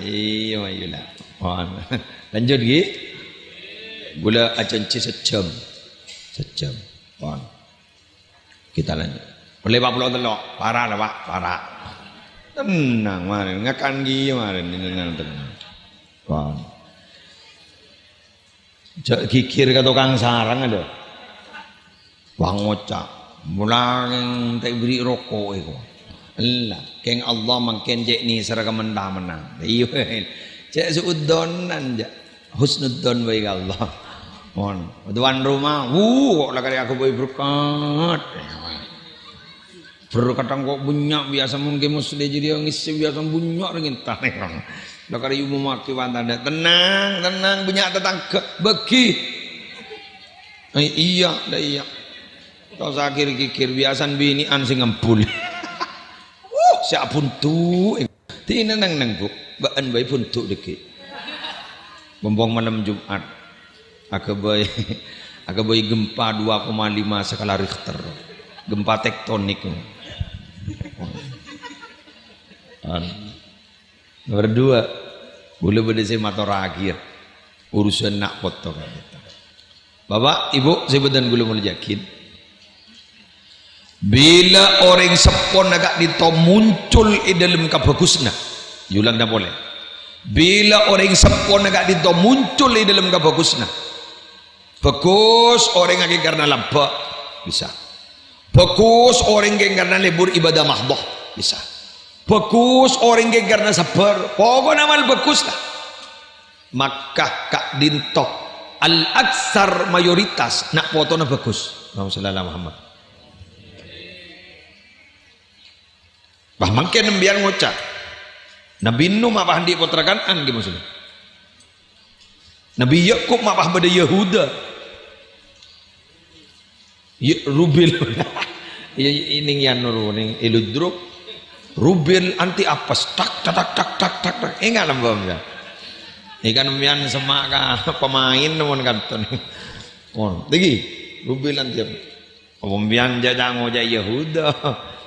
Iya mayulah. Lanjut gi. Gula acanci sejam. Kita lanjut. Boleh 50 telok. Parah lah Pak, parah. Tenang marin, ngakan gi marin tenang. Kikir ke tukang sarang ada. Wang ngocak, mulang tak beri rokok itu. Allah, keng Allah mangken cek ni seragam menang. Iya, cek suudonan je, husnudon baik Allah. Tuan rumah, kok lah kali aku boleh berkat. Berkatang kok bunyak biasa mungkin muslim jadi orang isi biasa bunyak dengan tanah. Lah kali ibu maki wantanda tenang bunyak tetangga bagi. Iya. Kau sakir kikir biasan bini an sing ngempul. Siap buntu. Tina nang bu, baan bayi buntu deki. Bombong malam Jumat. Aku bayi gempa 2,5 skala Richter. Gempa tektonik. Nomor 2 boleh berdesai motor akhir urusan nak foto kita. Bapak ibu sebutan gula mulai yakin bila orang sepon agak dito muncul di dalam kabagusna yulang dah boleh bila orang sepon agak dito muncul di dalam kabagusna bagus orang lagi karena laba bisa bagus orang yang karena libur ibadah mahdoh bisa bagus orang yang karena sabar pokoknya amal bagus lah maka kak dinto al-aksar mayoritas nak fotonya bagus Allahumma Muhammad bah mungkin nembian ngocak Nabi Nuh mapah di potrakan an gitu maksudnya Nabi Yakub mapah pada Yahuda Rubil ini yang nuru ning iludruk Rubil anti apes tak ingat lembam ya ikan mian semak pemain namun kanton lagi Rubil anti pembian jajang ngojak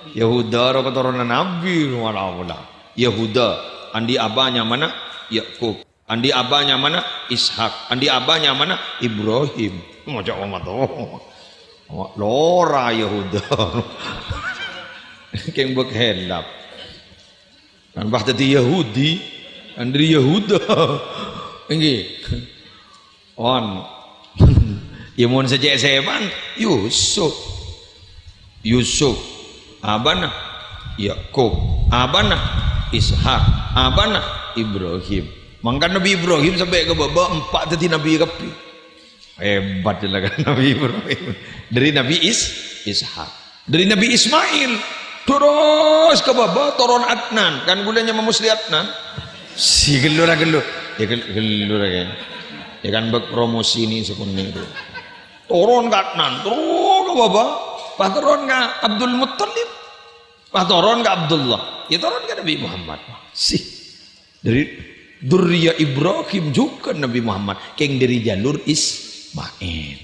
Yahuda ro keturunan Nabi wala Yahuda andi abahnya mana Yakub andi abahnya mana Ishak andi abahnya mana Ibrahim ngojak umat lora Yahuda keng bekhelap kan bah tadi Yahudi andri Yahuda nggih ya mun saja seban Yusuf abana Yakub abana Ishak abana Ibrahim mangka Nabi Ibrahim sampai ke baba 4 tadi Nabi kapi hebat lah kan Nabi Ibrahim dari Nabi Ishak dari Nabi Ismail terus ke bawah turun Adnan kan gulanya memusli Adnan si gelur ya gelur ya kan bak promosi ini sekuning itu turun ke Adnan turun ke bawah pas turun ke Abdul Muttalib pas turun ke Abdullah ya turun ke Nabi Muhammad sih dari Durya Ibrahim juga Nabi Muhammad keng dari jalur Ismail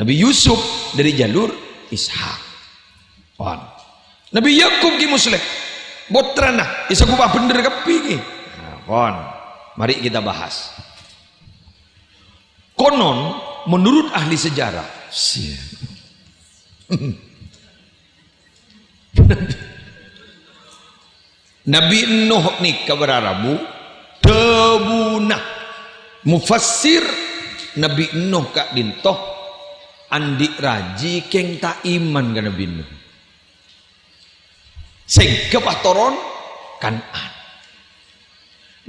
Nabi Yusuf dari jalur Ishak Nabi Yakub ki muslim botrana isa kubah bener kepi ki mari kita bahas konon menurut ahli sejarah Nabi Nuh nih kabar Arabu debuna mufassir Nabi Nuh kak dintoh andi raji keng tak iman ke Nabi Nuh sehingga patoron Kanan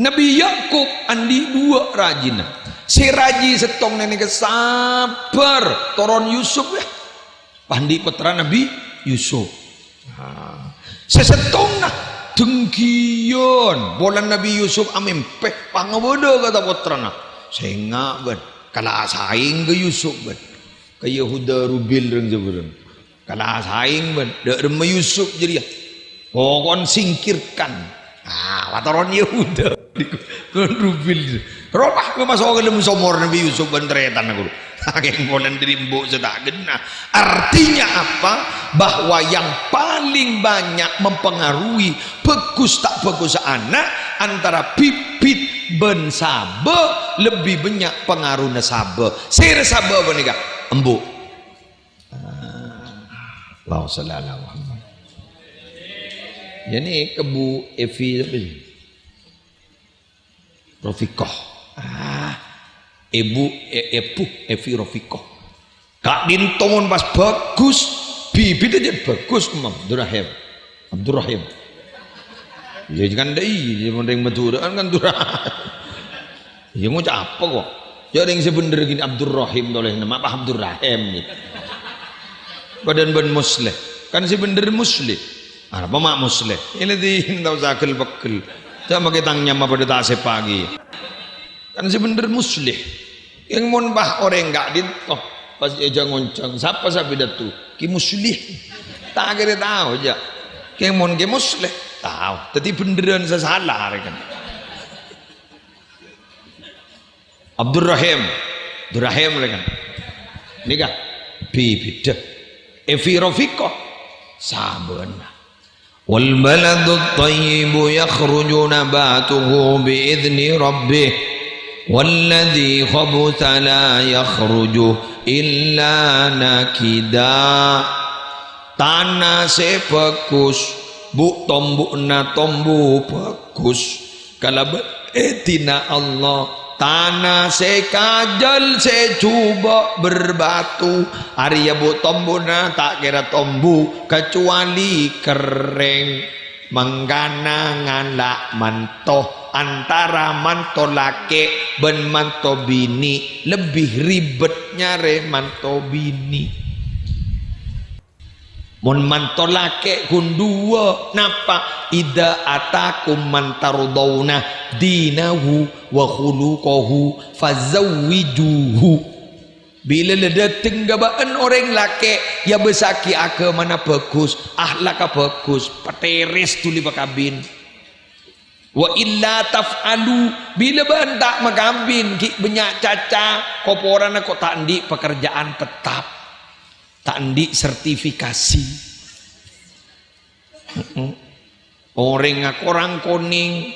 Nabi Yakub andi 2 rajina si raji setong nenek sabar toron Yusuf ya pandi putra Nabi Yusuf sesetong nah dengkion bolan Nabi Yusuf amempeh pangabodo kata putra nah sehingga ben kala saing ke Yusuf ben ke Yahuda Rubil reng jeberan kala saing ben dak Yusuf jadi ya pokon singkirkan wataron Yahuda Kulon rubil. Rolah ke masuk ke dalam somor Nabi Yusuf bentretan aku. Saking konan dirimbo setak genah. Artinya apa? Bahwa yang paling banyak mempengaruhi bagus tak bagus anak antara bibit ben sabe lebih banyak pengaruhnya sabe. Sir sabe apa nih kak? Embu. Allahu sallallahu Muhammad. Jadi kebu Evi apa sih? Rofikoh. Ibu Evi Rofikoh. Kak Dintongon pas bagus, bibit aja bagus Imam Abdurrahim. Ya kan dai, yang mending beturan kan durah. Ya ngucap apa kok? Ya yang sebener gini Abdurrahim oleh nama apa Abdurrahim nih. Badan ban musleh, kan sebener musleh. Apa mak musleh? Ini di tahu zakil bakil. Jangan pakai tangnya apa pada tak sepagi. Kan sebener musleh. Yang mau bah orang enggak dintoh pas eja ngoncang. Siapa sapi datu? Ki musleh. Tak kira tahu aja. Yang mau ki musleh. Tahu, tapi beneran sesalah kan. Abdurrahim kan. Ini kah? Bibida. Evi Rofikoh. Sabana. Wal baladu tayyibu yakhruju nabatuhu biizni rabbih. Walladhi khabutha la yakhruju illa nakida. Tanah sebagus bu tombu na tombu bagus kalau betina Allah tanah sekajal secoba berbatu Arya bu tombu na tak kira tombu kecuali kering menggana ngalak mantoh antara manto laki ben manto bini lebih ribetnya re manto bini. Mon mantolake kundua napa ida atakum mantarudawna dinahu wa khuluquhu fazawwijuhu. Bila dateng gabaan orang laki ya besaki mana bagus ahlaka bagus pateres tuli pakabin wa illa taf'alu bila ban tak makabin ki banyak caca koporana kok tak ndi pekerjaan tetap tak sertifikasi orang kuning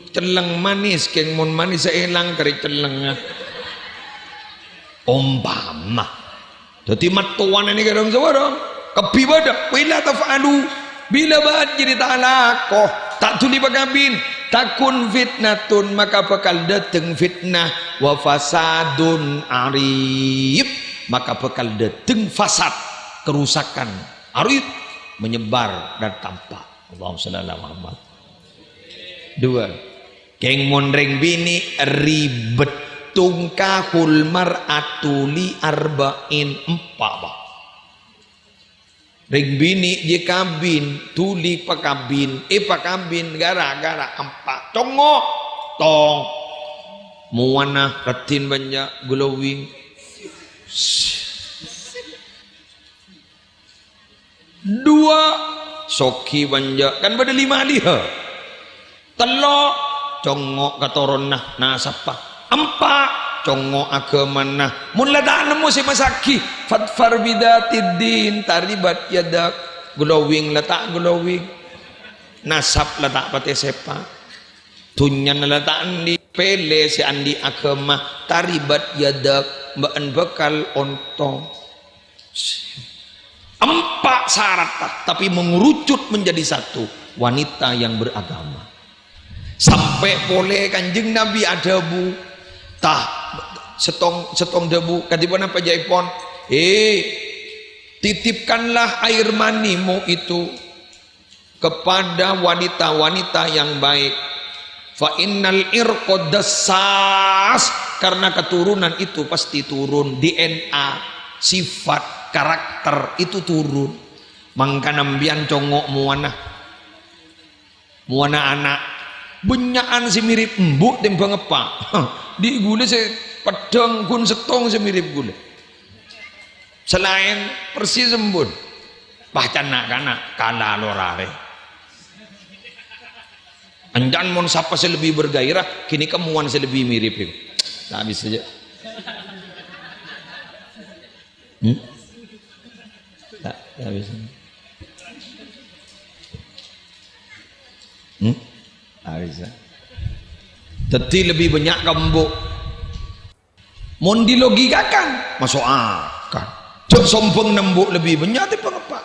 celeng manis keng mon manis seelang kari celengnya umpama jadi matuan ini kadang seorang kebibadah wila taf'alu bila bahan jadi tak lakoh tak tuli pagabin takun fitnatun maka bakal dateng fitnah wa fasadun arif maka bakal dateng fasad kerusakan arif menyebar dan tampak. Allahumma shalli ala Muhammad. Dua keng monreng bini ribet tungkahul mar'atu li arba'in empat ring bini je kabin tuli pakabin pakabin gara-gara empat congok tong muana retin banyak glowing dua soki banyak kan pada lima dia telok congok katoron nah sapa empat congok agamana mun ladak nemu si masaki fatfar bidatid taribat yadak glowing letak glowing nasab letak pate sepa tunyan letak di pele si andi agama taribat yadak mbaan bekal ontong empat syarat tapi mengerucut menjadi satu wanita yang beragama sampai boleh kanjeng Nabi ada bu tah setong debu katipan apa jaipon titipkanlah air manimu itu kepada wanita-wanita yang baik fa innal irqa dassas karena keturunan itu pasti turun DNA sifat karakter itu turun mangka nambian congok muana anak benyaan si mirip embuk timbang apa di gule se pedang kun setong se mirip gule selain persis sembun bahkan nak kana kala lorare Anjan mon sapa saya lebih bergairah, kini kemuan saya lebih mirip itu. Tak habis saja. Tak habis. Habis. Teti lebih banyak kembuk. Mon dilogikakan, masuk akal. Cok sombong nembuk lebih banyak tapi apa?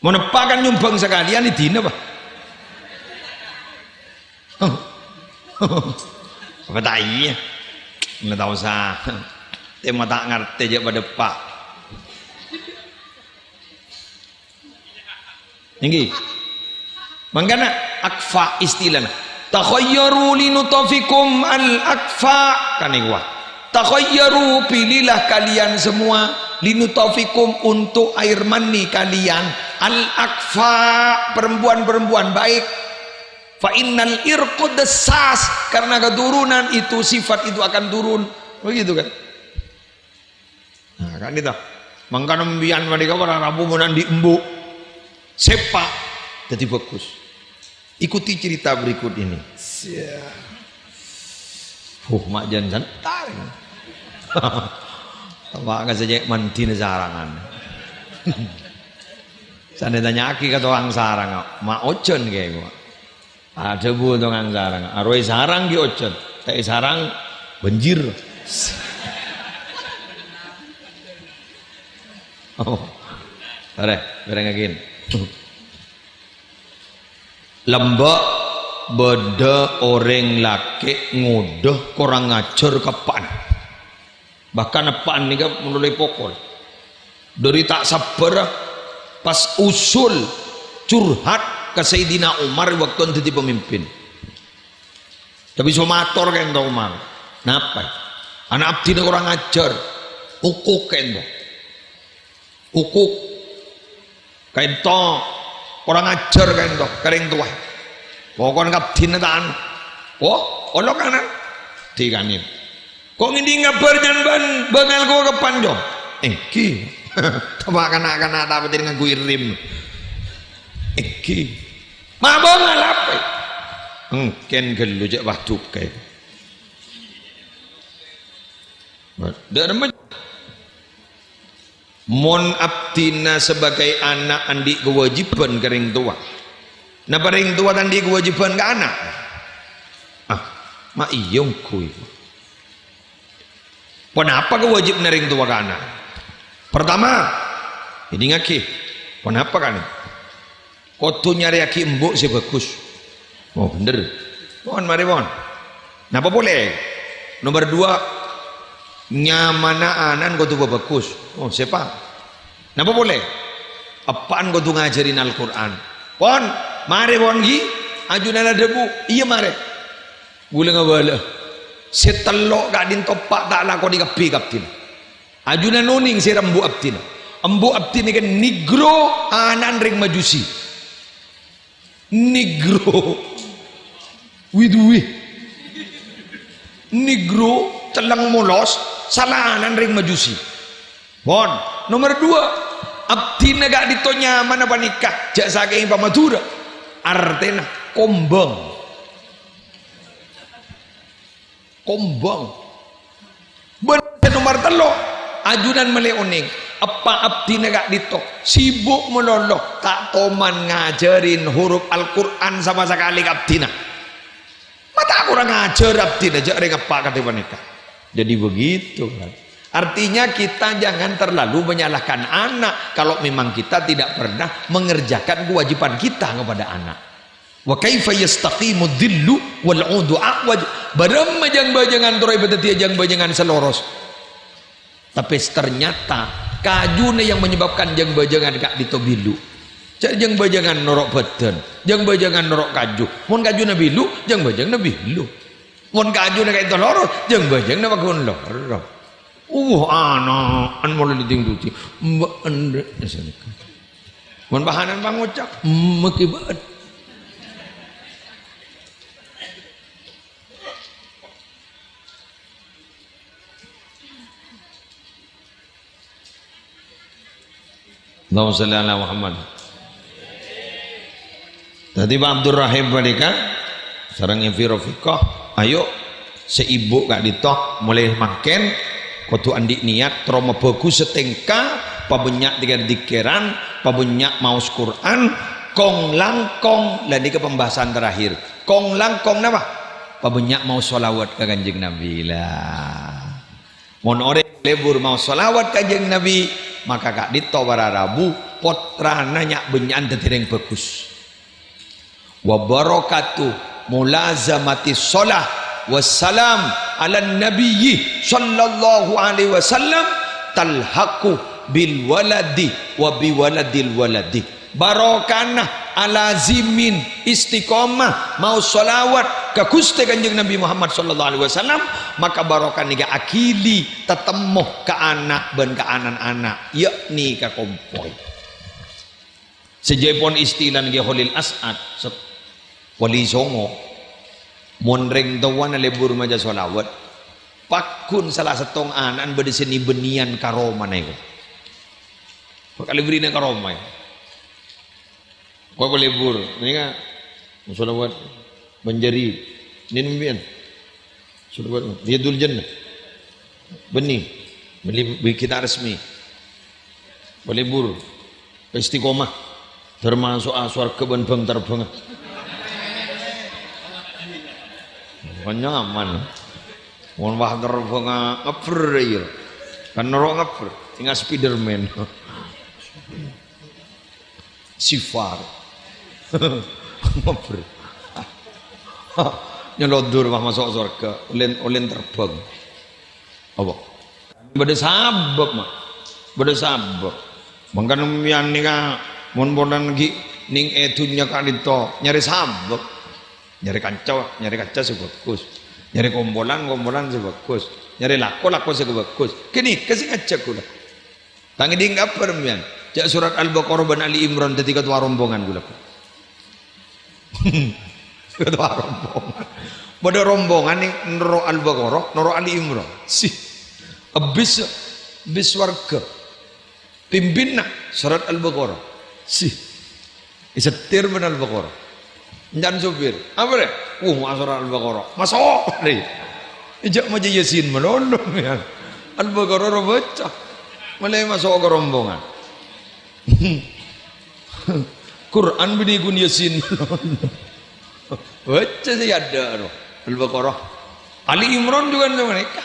Mau nepakan nyumbang sekalian di dina apa? Apa tak iya? Nggak tahu sah. Tema tak ngerti aja pada pak. Tinggi. Mangkana akfa istilahnya. Takhayyaru linutafikum al-akfa kan iku. Takhayyaru, pilihlah kalian semua linutafikum untuk air mani kalian al-akfa, perempuan-perempuan baik. Fa innal irqu dassas, karena keturunan itu sifat itu akan turun. Begitu kan? Nah, kan itu. Mangkana mbiyan mereka para rabu menan diembuk. Sepak jadi bagus. Ikuti cerita berikut ini. Mak jangan tarik. Mak nggak saja mandi sarangan. Sana tanya aki kata orang sarang, mak ocon kayak gua. Ada bu orang sarang, arwah sarang di ocon, tapi sarang banjir. Oh, ada, berenggakin. Lembak beda orang laki ngudah kurang ngajar kepan, bahkan apaan nih kan mulai pokol dari tak sabar pas usul curhat ke Sayyidina Umar waktu jadi pemimpin. Tapi somator kan tau Umar, napa anak abdi kurang ngajar, ukuk kan ukuk kain to orang ngajar kan toh kering tua pokoknya kapten taan olok kanan dikanin kok ngindi ngabar jangan bangal gua kepan jom ki tebak kanak-kanak tak betul ngaku irim ki ma bangal apa ken gelu jak batuk kayak mon abdina sebagai anak andi kewajiban kering tua. Nah paring tua andi kewajiban ke anak. Mak iyong kui. Kenapa kewajiban ring tua ke anak? Pertama, ini ngaki. Kenapa kan? Kotu nyari aki embuk si bagus. Oh bener. Bon mari bon. Napa boleh? Nomor 2 nyamana anan kau tu bagus. Oh siapa? Napa boleh? Apaan kau tu ngajarin Al-Quran? Pon, mari pon gi, ajunan ada debu. Iya mari. Boleh ngabala. Setelok gak din topak tak lah kau dikapi kaptin. Ajunan nuning si rembu abtin. Embu abtin ni kan negro anan ring majusi. Negro. Widui. Negro telang molos salahanan ring majusi. Bon, nomor 2 abdi gak ditonya mana panikah jak saking pamadura artena kombang bener nomor 3 ajunan meleoning apa abdi gak ditok sibuk melolok tak toman ngajarin huruf Al-Quran sama sekali abdina mata kurang ngajar abdina jak ring apa kata panikah. Jadi begitu kan. Artinya kita jangan terlalu menyalahkan anak kalau memang kita tidak pernah mengerjakan kewajiban kita kepada anak. Wa kaifa yastaqimu dhillu wal 'udu aqwaj. Barang bajang-bajangan torai betati jang-bajangan seloros. Tapi ternyata kajune yang menyebabkan jang-bajangan kak ditobilu. Cak jang-bajangan norok badan, jang-bajangan norok kaju. Mun kajuna bilu, jang-bajangna bilu. Mun kajuna kayak tolos, jang-bajangna bakun loro. Anak an mulai ditingduci mbak ande esenika mun bahanan pangucap mekibat Allahumma shalli ala Muhammad. Tadi Pak Abdul Rahim Balika sareng Firofikah ayo seibu gak ditok mulai makan kudu andi niat trauma bagus setengka pabenyak tiga dikiran pabenyak maus Quran kong langkong dan di ke pembahasan terakhir kong langkong apa pabenyak mau sholawat ke kanjeng Nabi lah mon ore lebur mau sholawat ke kanjeng Nabi maka kak dito para Rabu potra nanya benyan tetireng bagus wa barakatuh mulazamati sholah wassalam ala nabiyyi sallallahu alaihi wasallam talhaqu bil waladi wa bi waladil waladi barokana alazimin istiqomah mau sholawat ke Gusti Kanjeng Nabi Muhammad sallallahu alaihi wasallam maka barokah niga akili tetemuh ke anak ben ke anak-anak yakni ke kompoi sejepon istilah niga Khalil As'ad wali songo monreng tawana lebur maja sholawat pakun salah setong anan bedeseni benian karoma nego bakal beri karoma ya kau boleh lebur ini kan sholawat menjadi ninbian sholawat riyadul jannah benih beli kita resmi boleh lebur istiqomah termasuk aswar keben bang terbang nyaman mohon wah terbang ngeper ya kan norok ngeper tinggal Spiderman sifar ngeper nyelodur mah masuk surga ulen terbang apa beda sabab mah beda sabab mangkan mian nika mun bonan lagi ning edunya kadito nyari sabab nyari kaca sebagus nyari kombolan sebagus nyari lako sebagus kini kasih ngajak kula tangi ding apa mian cak surat Al-Baqarah dan Ali Imran ketika tua rombongan kula ketua rombongan pada rombongan ning nero Al-Baqarah nero Ali Imran sih bis warga pimpinna surat Al-Baqarah sih isetir ben Al-Baqarah jangan supir apa deh surat Al-Baqarah masuk deh ijak maja Yasin menolong ya Al-Baqarah baca mulai masuk ke rombongan Quran binigun Yasin baca sih ada Al-Baqarah Ali Imran juga ada mereka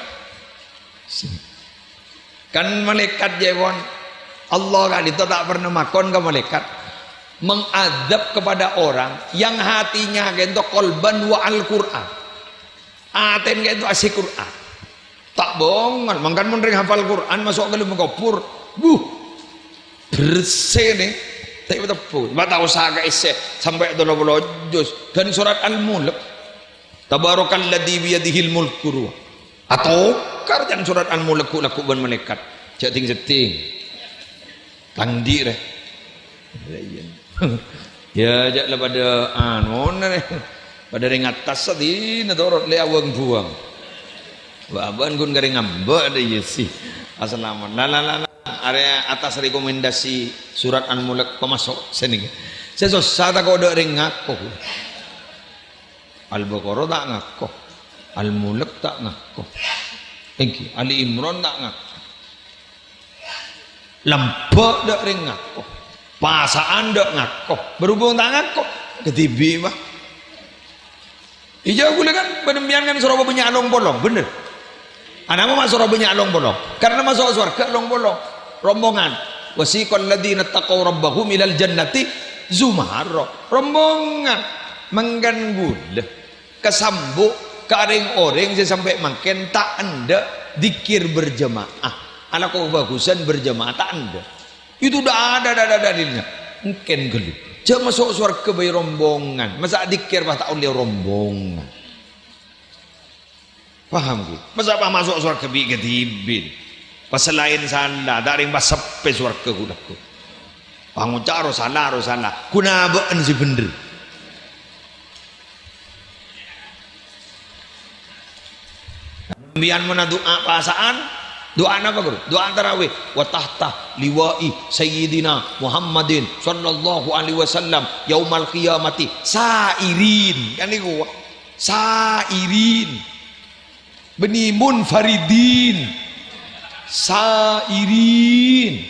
kan malaikat jawon Allah kan itu tak pernah makan ke malaikat mengadab kepada orang yang hatinya gitu kolban wa al-Quran aten gitu asik Quran tak bohongan mangkan menring hafal Quran masuk ke dalam kubur bersih nih tak betul tak usah ke isi sampai 20 juz dan surat Al-Mulk tabarakalladzi biyadihil mulku atau karjan surat Al-Mulk lakuban malaikat jating tangdi deh ya jaklah pada pada ring atas tadi nadorot le awang buang baban gun garing ngambek ada sih assalamualaikum la area atas rekomendasi surat Al-Mulk pemasuk sini sesosah tak kode ring ngaku Al-Baqarah tak ngaku Al-Mulk tak ngaku Ali Imran tak ngaku lambak tak ring ngaku pasaan dok ngakoh berhubung tak ngakoh ketibi mah ijau gula kan benembian kan surabaya banyak along bolong bener anak mah surabaya along bolong karena masuk surga along bolong rombongan wasiqal ladzina taqaw rabbahum ilal jannati zumara rombongan mengganggu kesambuk karing orang saya sampai makin tak anda dikir berjamaah anak kau bagusan berjamaah tak anda itu udah ada dalilnya mungkin gelap jangan masuk surga bayi rombongan masa dikir bah tak oleh rombongan paham gue masa apa masuk surga bayi ketibin pas selain sana dari mas sepe surga gue dah bangun caro salah kuna baan si bener biar mana doa pasaan doa apa guru? Doa tarawih wa tahta liwa'i sayyidina Muhammadin sallallahu alaihi wasallam yaumal qiyamati sairin kan niku Sairin. Beni munfaridin. Sairin.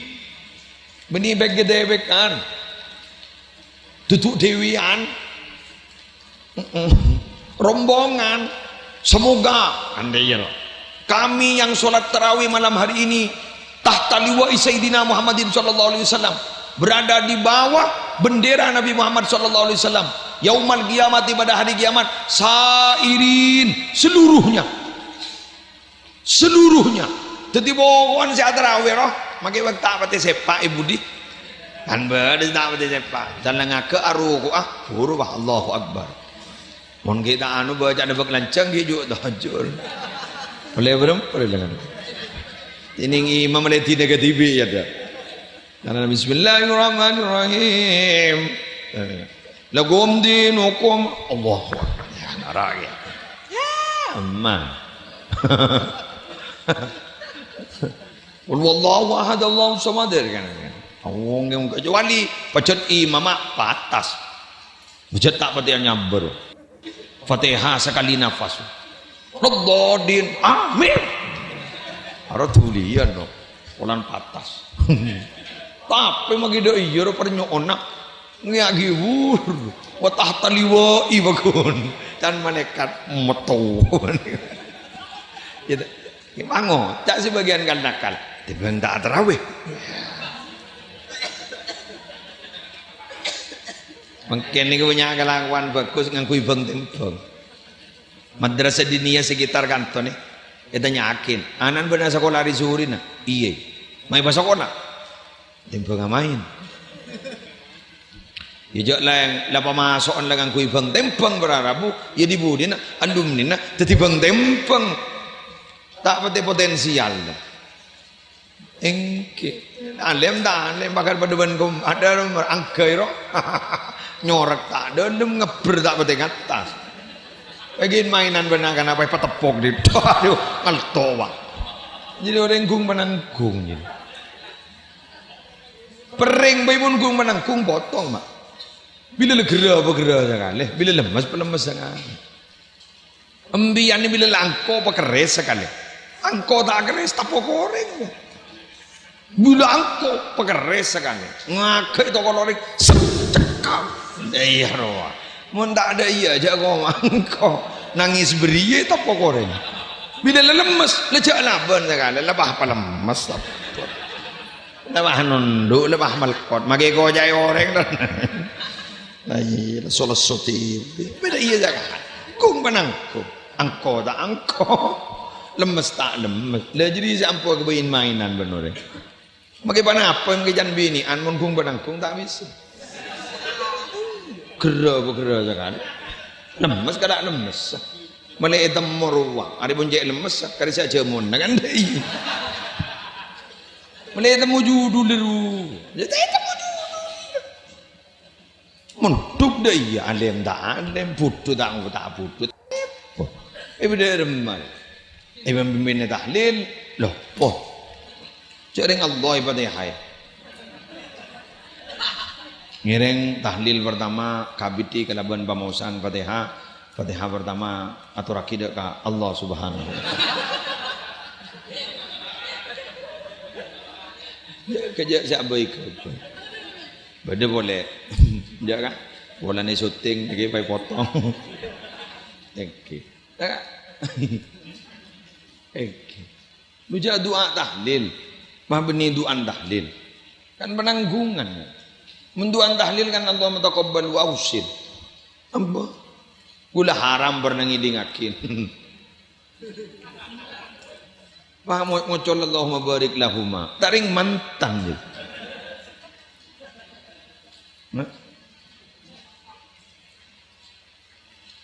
Beni begede-bekan. Tutuk dewian. Rombongan. Semoga kami yang sholat tarawih malam hari ini tahta liwa'i Sayyidina Muhammadin sallallahu alaihi wasallam, berada di bawah bendera Nabi Muhammad sallallahu alaihi wasallam, yaumal qiyamati, pada hari kiamat, sairin, seluruhnya jadi bawaan saya tarawih roh maki waktu pati sepak ibu di kan berada tak pati sepak dan ngake aruku buru Allahu Akbar. Mon kita anu baca ada lancang hijau tahajud. Boleh berapa? Boleh dengan. Ini imam meleti negatif ya dah. Karena Bismillahirrahmanirrahim. Lakum dinukum Allahu Akbar. Ya narak ya. Aman. Wallahu ahad Allahu samad kan. Wong yang kecuali pecet imam patas. Pecet tak pati nyamber. Fatihah sekali nafas. Raddin amin. Ara tulian no. Ulan patas. Tapi magido iya ro pernyona ngiagi wur. Wa tahta liwa'i bakun. Dan malaikat metu. Ya mango, cak sebagian kan nakal. Tiba tak tarawih. Mungkin ini punya kelakuan bagus ngangkui bang tembang. Madrasah diniyah sekitar kantor nih. Kita yakin. Anan benar sekolah di Zuhuri na. Iya. Mai pas sekolah. Tembang main. Ijak lah yang lapa masukan lah ngangkui bang tembang berarabu. Ya dibudi na. Andum ni na. Teti bang tembang. Tak pati potensial. Engke. Alem dah. Alem bakal pada bandung. Ada orang angkai roh. Nyorek tak ada ngeber tak penting atas bagian mainan benar kan apa petepok di aduh ngeltowa jadi orang gung menanggung jadi pering bayun gung menanggung potong mak bila legera sekali bila lemas sekali embian bila langko pekeres sekali angko tak keres tak pokoreng bila angko pekeres sekali ngakai toko loring secekam. Iya roh, mun tak ada iya aja kau nangis beriye tak pokoreng. Bila lemes, lejak laban sekali, lebah apa lemes, lebah nunduk, lebah melkot, magi kau jai orang dan, ayi, solos soti, bila iya jangan, kung panangku, angko tak angko, lemes tak lemes, lah jadi sampo kebayin mainan benar. Magi panang apa yang kejan bini, anmun kung panangkung tak bisa. Gerah sekali lemes kada lemes mulai hitam meruang ada bonjek lemes kada saja mun kan dei mulai hitam judul dulu jadi hitam judul menduk dei alem tak alem putu tak putu ibu dermal ibu bimbing tahlil loh poh jaring Allah ibadah hai ngiring tahlil pertama kabiti kelaban pamausan Fatihah pertama atur akidah ka Allah Subhanahu wa taala. Kerja siap baik. Bade boleh. Ya kan? Bola ni syuting lagi pai potong. Okey. Okey. Lu doa tahlil. Mah beni doa tahlil. Kan penanggungan. Menduan tahlil kan Allah mutaqabbal wa ausil. Apa? Gula haram bernangidingakin. Paham mocol Allahumma barik lahuma. Taring mantan je.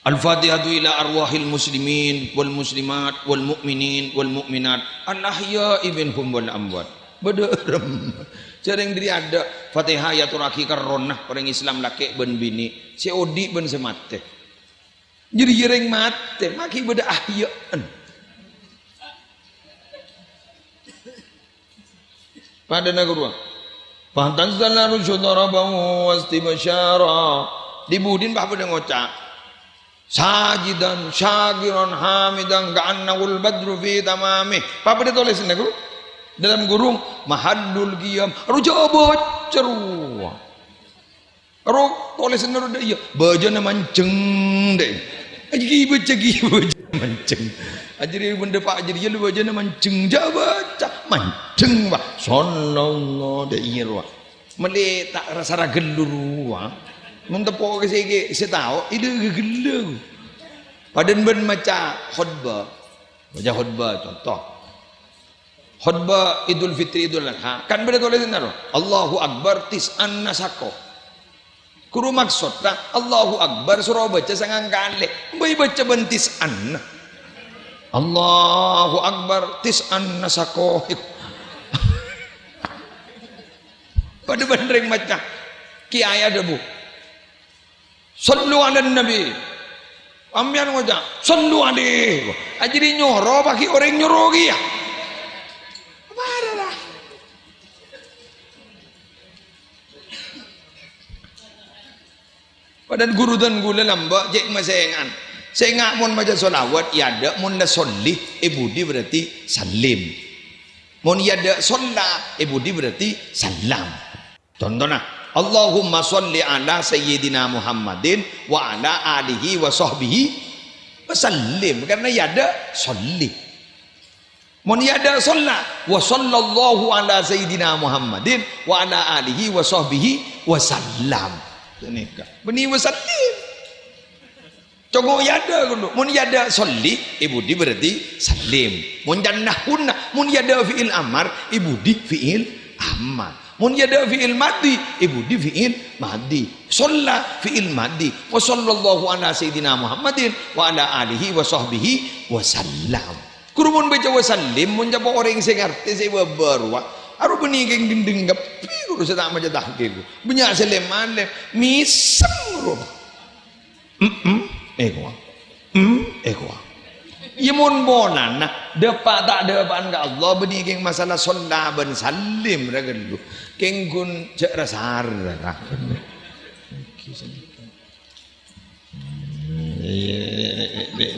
Al-Fatihatu ila arwahil muslimin wal muslimat wal mu'minin wal mu'minat al-ahya'i minhum wal amwat. Bederem. Jarang diri ada Fatihah ya turaki karronah orang Islam laki ben bini si odi ben semate jadi jereng mate maki beda ahyaan pada negara Fatanzalna rusyudarabahu wastibasyara dibudin bah pada ngocak sajidan syakiran hamidan ka'annahul badru fi tamamih. Apa dia tulis ini guru? Dalam gurung mahallul qiyam rujuk ceru. Ro tulis ini ro iya bajana manceng deh. Aji baca manceng. Ajri benda pak ajri lu bajana manceng baca manceng bah sallallahu alaihi wa mele tak rasa gelur wa mun tepo ke sege setau ide gelur padan ben maca khutbah baca khutbah contoh khutbah Idul Fitri Idul Adha kan beda tulis naro Allahu Akbar tis'an nasako kuru maksudna Allahu Akbar surah baca sangang kali bayi baca bentis an Allahu Akbar tis'an nasako pada bandring macam kiai ada bu sallu ala nabi ambian wajah sallu alaihi ajri nyoro pakai orang nyoro ya marah padan guru dan gula lamba jek masengan saya mun maca solawat ya ada mun la solli ibudi berarti salim mun yada solla ibudi berarti salam contohnya Allahumma sholli ala sayyidina Muhammadin wa ala alihi wa sahbihi wa sallim karena yada sholli mun yada solla wa sallallahu ala sayyidina Muhammadin wa ala alihi wa sahbihi wa sallam beni wa sallim Cogo yada kudu mun yada sholli ibudi berarti salim mun jannahunna mun yada fi'il amar ibudi fi'il amar mun yada fi'il madi ibudi fi'il madi sholla fi'il madi wa sallallahu ala sayyidina Muhammadin wa ala alihi wa sahbihi wa sallam kudu mun baca wa sallim mun japa orang sing ngerti sing baru aru beni geng dinding gapi kudu setak maca tahqiq banyak selemane misem ro Eko, Imun bonan, depak tak depan ke Allah beni keng masalah solat ben salim raga dulu, keng kun cek rasar raga.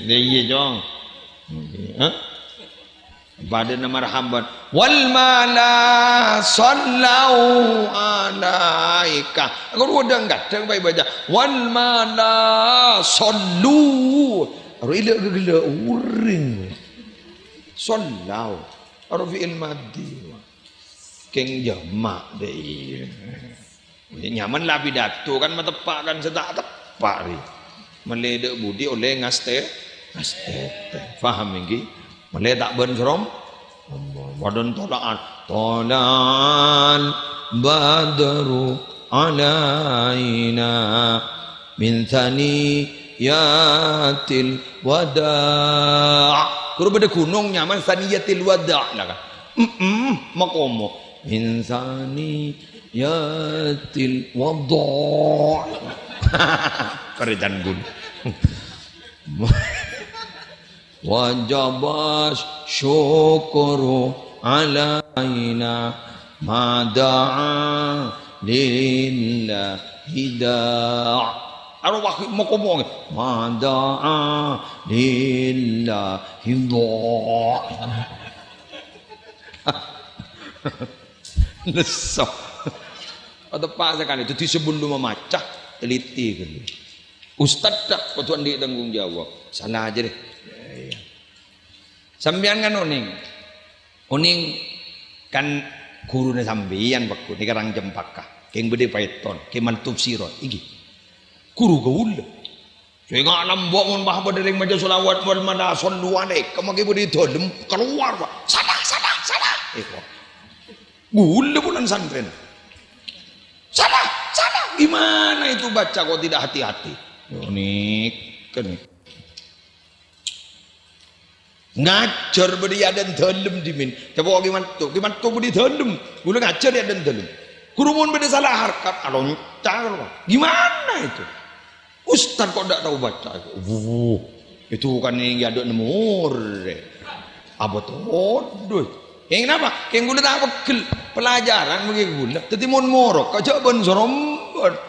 Iya jong, pada nama rahmat wal mala sallau alaika aku udah enggak baik baca wal mala sallu rila gila uring sallau arfi'il madi keng jamak deh nyaman lah pidato kan metepak kan setak tepak ri meledek budi oleh ngaste faham ini Malay tak ben serom wadon tolaan badru alaina min thaniyatil wada' kuru beda gunung nyaman thaniyatil wada' lah kan makomo min thaniyatil wada' kerjaan gun wajabas syukuru alaina mada'a lillahi da' arwah makomo mada'a lillahi da' lesok atau pas sekali itu sebelum memacah teliti gitu ustaz tak ketuan dia tanggung jawab salah aja deh sambian kan uning kan gurune sambian bakku ni karang jempaka keng bede paiton ke mantub sirot iki guru gaul saya nggak nambok mun bah dari maja solawat wal mana sallu alaik kemaki bede dolem keluar pak sana kok gula bulan santren sana gimana itu baca kok tidak hati-hati unik kan ngajar beri dan dalam dimin coba gimana tuh beri dalam gula ngajar ya dan dalam kurumun beri salah harkat aloncar gimana itu ustaz kok tidak tahu baca itu kan yang ada nemur apa tuh yang kenapa yang gula tak pegel pelajaran begitu gula tapi mon morok kau coba sorom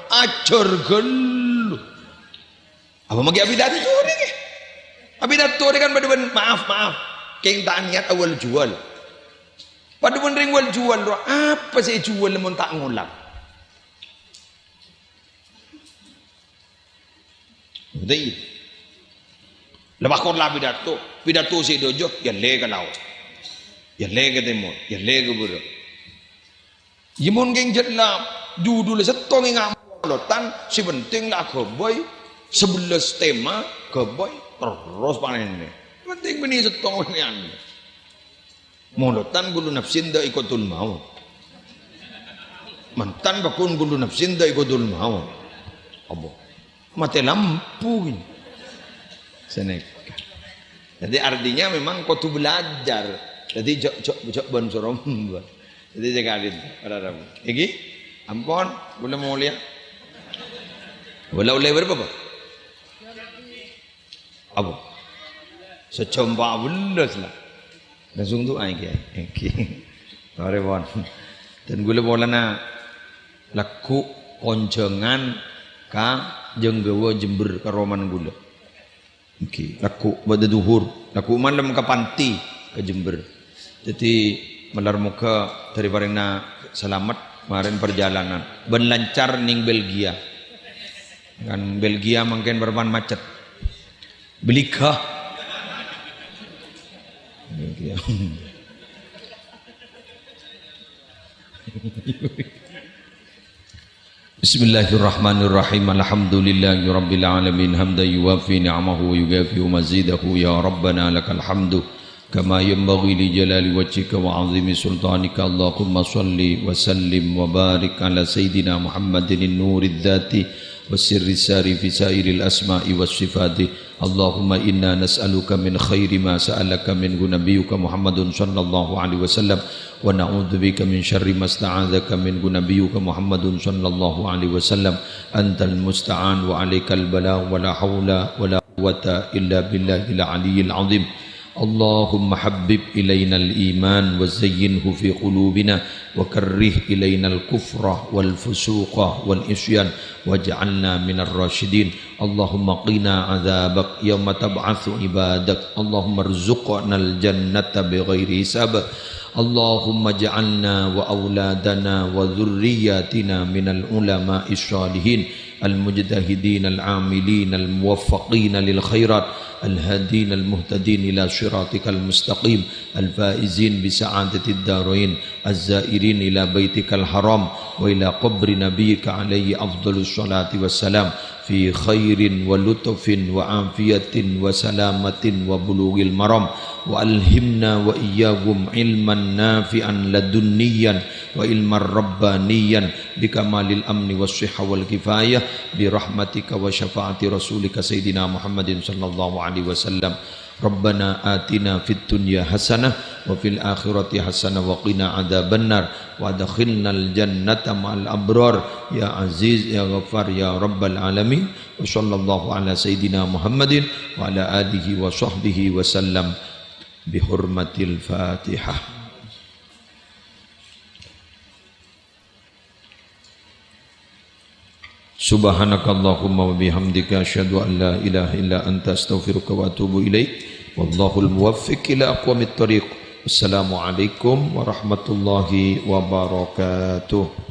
ajar gelu Apa magi abidat itu ni ke? Abidat tu kan pada maaf. Keng tak niat awal jual. Pada ring wal jual doa apa saya jual lemon tak ngulang. Betul. Lepas kau lah pidato si dojo, ya lega lau, ya lega timur, ya lega buru. Jimun geng jetlah, judul setong yang amalotan, si penting lah keboy, 11 tema keboy terus panen ni. Penting bini setong ni ane. Molotan gulu nafsin dah ikotul mau. Mantan bakun gulu nafsin dah ikotul mau. Abo, mati lampu ni. Senek. Jadi artinya memang kau tu belajar. Jadi jok ban sorom. Jadi jagain orang. Iki, ampun, boleh mau lihat. Boleh berapa? Apa? Secomba belas lah. Langsung tu aja. Iki. Karewon. Dan gula bola na laku koncengan ka jenggawa Jember karoman gula. Okay. Laku pada duhur, laku malam ke panti ke Jember. Jadi melar muka dari parina selamat kemarin perjalanan. Ben lancar ning Belgia. Kan Belgia mungkin berpan macet. Belikah. Belgia. Bismillahirrahmanirrahim. Alhamdulillahi rabbil alamin hamdan yuwafi ni'amahu wa yukafi mazidahu ya rabbana lakal hamdu kama yanbaghi li jalali wajhika wa 'azimi sultanika. Allahumma shalli wa sallim wa barik ala sayidina Muhammadin nurid dzati wasirri sari fi sairil asma'i was sifati. Allahumma inna nas'aluka min khairi ma sa'alaka minhu nabiyyuka Muhammadun sallallahu alaihi wasallam wa na'udzubika min syarri ma sta'adzaka minhu nabiyyuka Muhammadun sallallahu alaihi wasallam. Antal musta'an wa 'alaikal bala wa la haula wa la quwwata illa billahil aliyyil 'azim. Allahumma habbib ilaina al-iman wa zayyinhu fi qulubina wa karrih ilaina al-kufra wal fusuqa wal isyan waj'alna minar rasyidin. Allahumma qina adzabak yauma tab'atsu ibadak. Allahumma rzuqna al-jannata bighairi hisab. Allahumma ja'alna wa auladana wa dhurriyyatina minal ulama'is shalihin al-mujtahidin al-amilin al-muwaffaqin lil khairat الهادين المهتدين إلى صراطك المستقيم الفائزين بسعادة الدارين الزائرين إلى بيتك الحرام وإلى قبر نبيك عليه أفضل الصلاة والسلام في خير ولطف وعافية وسلامة وبلوغ المرام. وألهمنا وإياهم علما نافعا لدنيا وعلما ربانيا بكمال الأمن والصحة والكفاية برحمتك وشفاعة رسولك سيدنا محمد صلى الله عليه وسلم. ربنا آتنا في الدنيا حسنة وفي الآخرة حسنة وقنا عذاب النار وادخلنا الجنة مع الأبرار يا عزيز يا غفار يا رب العالمين. وصلى الله على سيدنا محمد وعلى آله وصحبه وسلم بحرمة الفاتحة. Subhanakallahumma wa bihamdika asyhadu an la ilaha illa anta astaghfiruka wa atubu ilaik. Wallahul muwaffiq ila aqwamit thoriq. Wassalamualaikum warahmatullahi wabarakatuh.